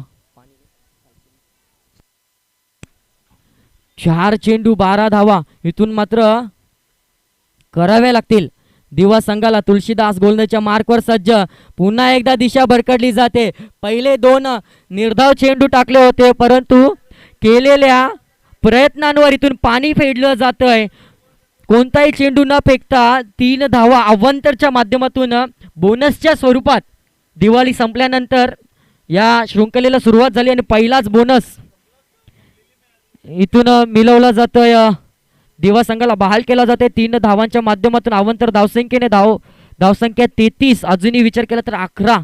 4 चेंडू 12 धावा इथून मात्र कराव्या लागतील दिवा संघाला. तुलसीदास गोलंदाजीच्या मार्कवर सज्ज. पुन्हा एकदा दिशा भरकडली जाते. पहिले 2 निर्धाव चेंडू टाकले होते, परंतु केलेल्या प्रयत्नांवर इथून पाणी फेडलं जातंय. कोणताही चेंडू न फेकता 3 धावा अवंतरच्या माध्यमातून बोनसच्या स्वरूपात दिवाळी संपल्यानंतर या शृंखलेला सुरुवात झाली आणि पहिलाच बोनस इथून मिळवला जातोय. दिवा संघाला बहाल केला जाते 3 धावांच्या माध्यमातून. अवंतर धावसंख्येने धावसंख्या 33. अजूनही विचार केला तर 11.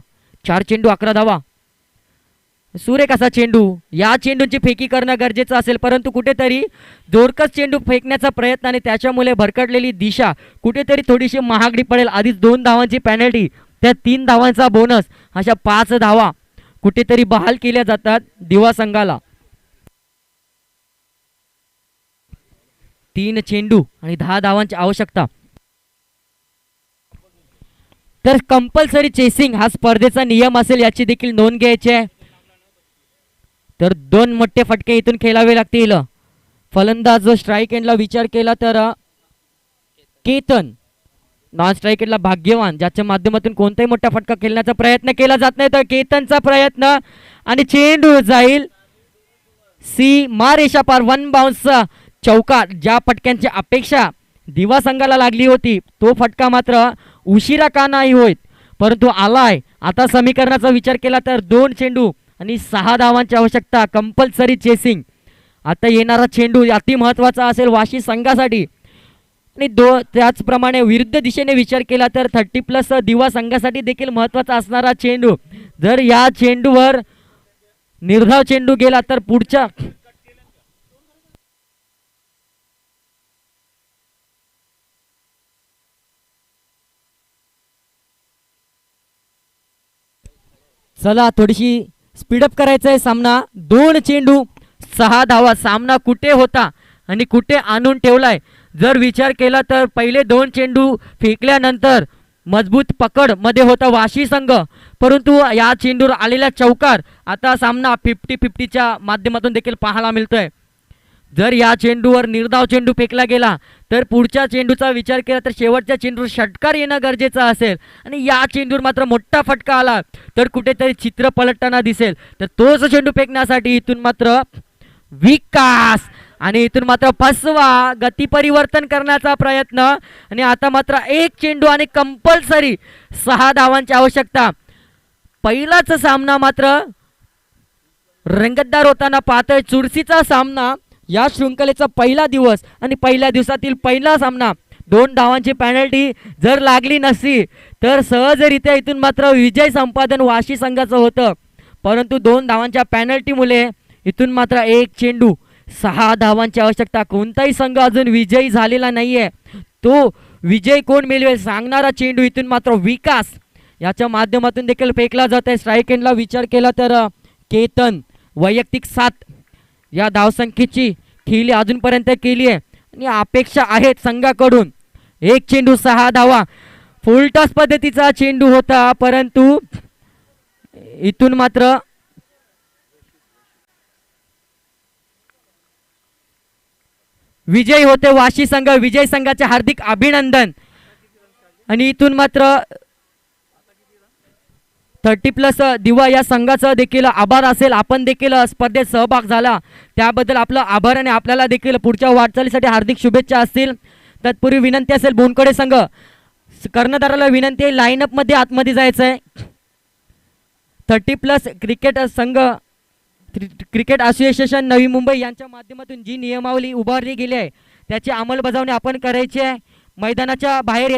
4 चेंडू 11 धावा. सुरेख असा चेंडू. या चेंडूंची फेकी करणं गरजेचं असेल, परंतु कुठेतरी जोरकस चेंडू फेकण्याचा प्रयत्न आणि त्याच्यामुळे भरकटलेली दिशा कुठेतरी थोडीशी महागडी पडेल. आधीच 2 धावांची पॅनल्टी, त्या 3 धावांचा बोनस, अशा 5 धावा कुठेतरी बहाल केल्या जातात दिवा संघाला. 3 चेंडू आणि 10 धावांची आवश्यकता. तर कंपल्सरी चेसिंग हा स्पर्धेचा नियम असेल याची देखील नोंद घ्यायची आहे. तर 2 मोठे फटके इथून खेळावे लागतील. फलंदाज स्ट्राईक एंडला विचार केला तर केतन, नॉन स्ट्राईक एंडला भाग्यवान, ज्याच्या माध्यमातून कोणताही मोठा फटका खेळण्याचा प्रयत्न केला जात नाही. तर केतनचा प्रयत्न आणि चेंडू जाईल सीमा रेषा पार. 1 बाउन्स चौकार. ज्या फटक्यांची अपेक्षा दिवा संघाला लागली होती तो फटका मात्र उशिरा का नाही होत, परंतु आलाय. आता समीकरणाचा विचार केला तर 2 चेंडू आणि 6 धावांची आवश्यकता. Compulsory chasing. आता येणारा चेंडू अति महत्त्वाचा असेल वाशी संघासाठी. आणि त्याचप्रमाणे विरुद्ध दिशेने विचार केला तर 30+ दिवा संघासाठी देखील महत्त्वाचा असणारा चेंडू. जर या चेंडूवर निर्धाव चेंडू गेला तर पुढच्या चला थोडीशी स्पीडअप करायचा आहे सामना. 2 चेंडू 6 धावा. सामना कुठे होता आणि कुठे आणून ठेवलाय जर विचार केला तर पहिले 2 चेंडू फेकल्यानंतर मजबूत पकड मध्ये होता वाशी संघ, परंतु या चेंडूवर आलेला चौकार आता सामना 50-50च्या माध्यमातून देखील पाहायला मिळतोय. जर या चेंडूवर निर्धाव चेंडू फेकला गेला तर पुढच्या चेंडूचा विचार केला तर शेवटच्या चेंडूवर षटकार येणं गरजेचं असेल. आणि या चेंडूवर मात्र मोठा फटका आला तर कुठेतरी चित्र पलटताना दिसेल. तर तोच चेंडू फेकण्यासाठी इथून मात्र विकास आणि इथून मात्र फसवा गती परिवर्तन करण्याचा प्रयत्न आणि आता मात्र एक चेंडू आणि कंपल्सरी 6 धावांची आवश्यकता. पहिलाच सामना मात्र रंगतदार होताना पाहतोय. चुरशीचा सामना या शृंखलेचा पहिला दिवस आणि पहिल्या दिवसातील पहिला सामना. 2 धावांची पॅनल्टी जर लागली नसती तर सहजरित्या इथून मात्र विजय संपादन वाशी संघाचं होतं, परंतु 2 धावांच्या पॅनल्टीमुळे इथून मात्र एक चेंडू 6 धावांची आवश्यकता. कोणताही संघ अजून विजयी झालेला नाहीये. तो विजय कोण मिळवेल सांगणारा चेंडू इथून मात्र विकास याच्या माध्यमातून देखील फेकला जात आहे. स्ट्राईक एंडला विचार केला तर केतन वैयक्तिक 7 या धावसंख्येची खेळी अजूनपर्यंत केली आहे आणि अपेक्षा आहेत संघाकडून. एक चेंडू 6 धावा. फुलटॉस पद्धतीचा चेंडू होता, परंतु इथून मात्र विजय होते वाशी संघ. विजय संघाचे हार्दिक अभिनंदन. आणि इथून मात्र 30+ दिवा या संघाचा देखील आभार असेल. आपण देखील स्पर्धेत सहभाग झाला त्याबद्दल आपलं आभार आणि आपल्याला देखील पुढच्या वाटचालीसाठी हार्दिक शुभेच्छा असतील. तत्पूर्वी विनंती असेल बोनकडे संघ कर्णधाराला विनंती आहे लाईनअपमध्ये आतमध्ये जायचं आहे. 30+ क्रिकेट संघ क्रिकेट असोसिएशन नवी मुंबई यांच्या माध्यमातून जी नियमावली उभारली गेली आहे त्याची अंमलबजावणी आपण करायची आहे. मैदानाच्या बाहेर येत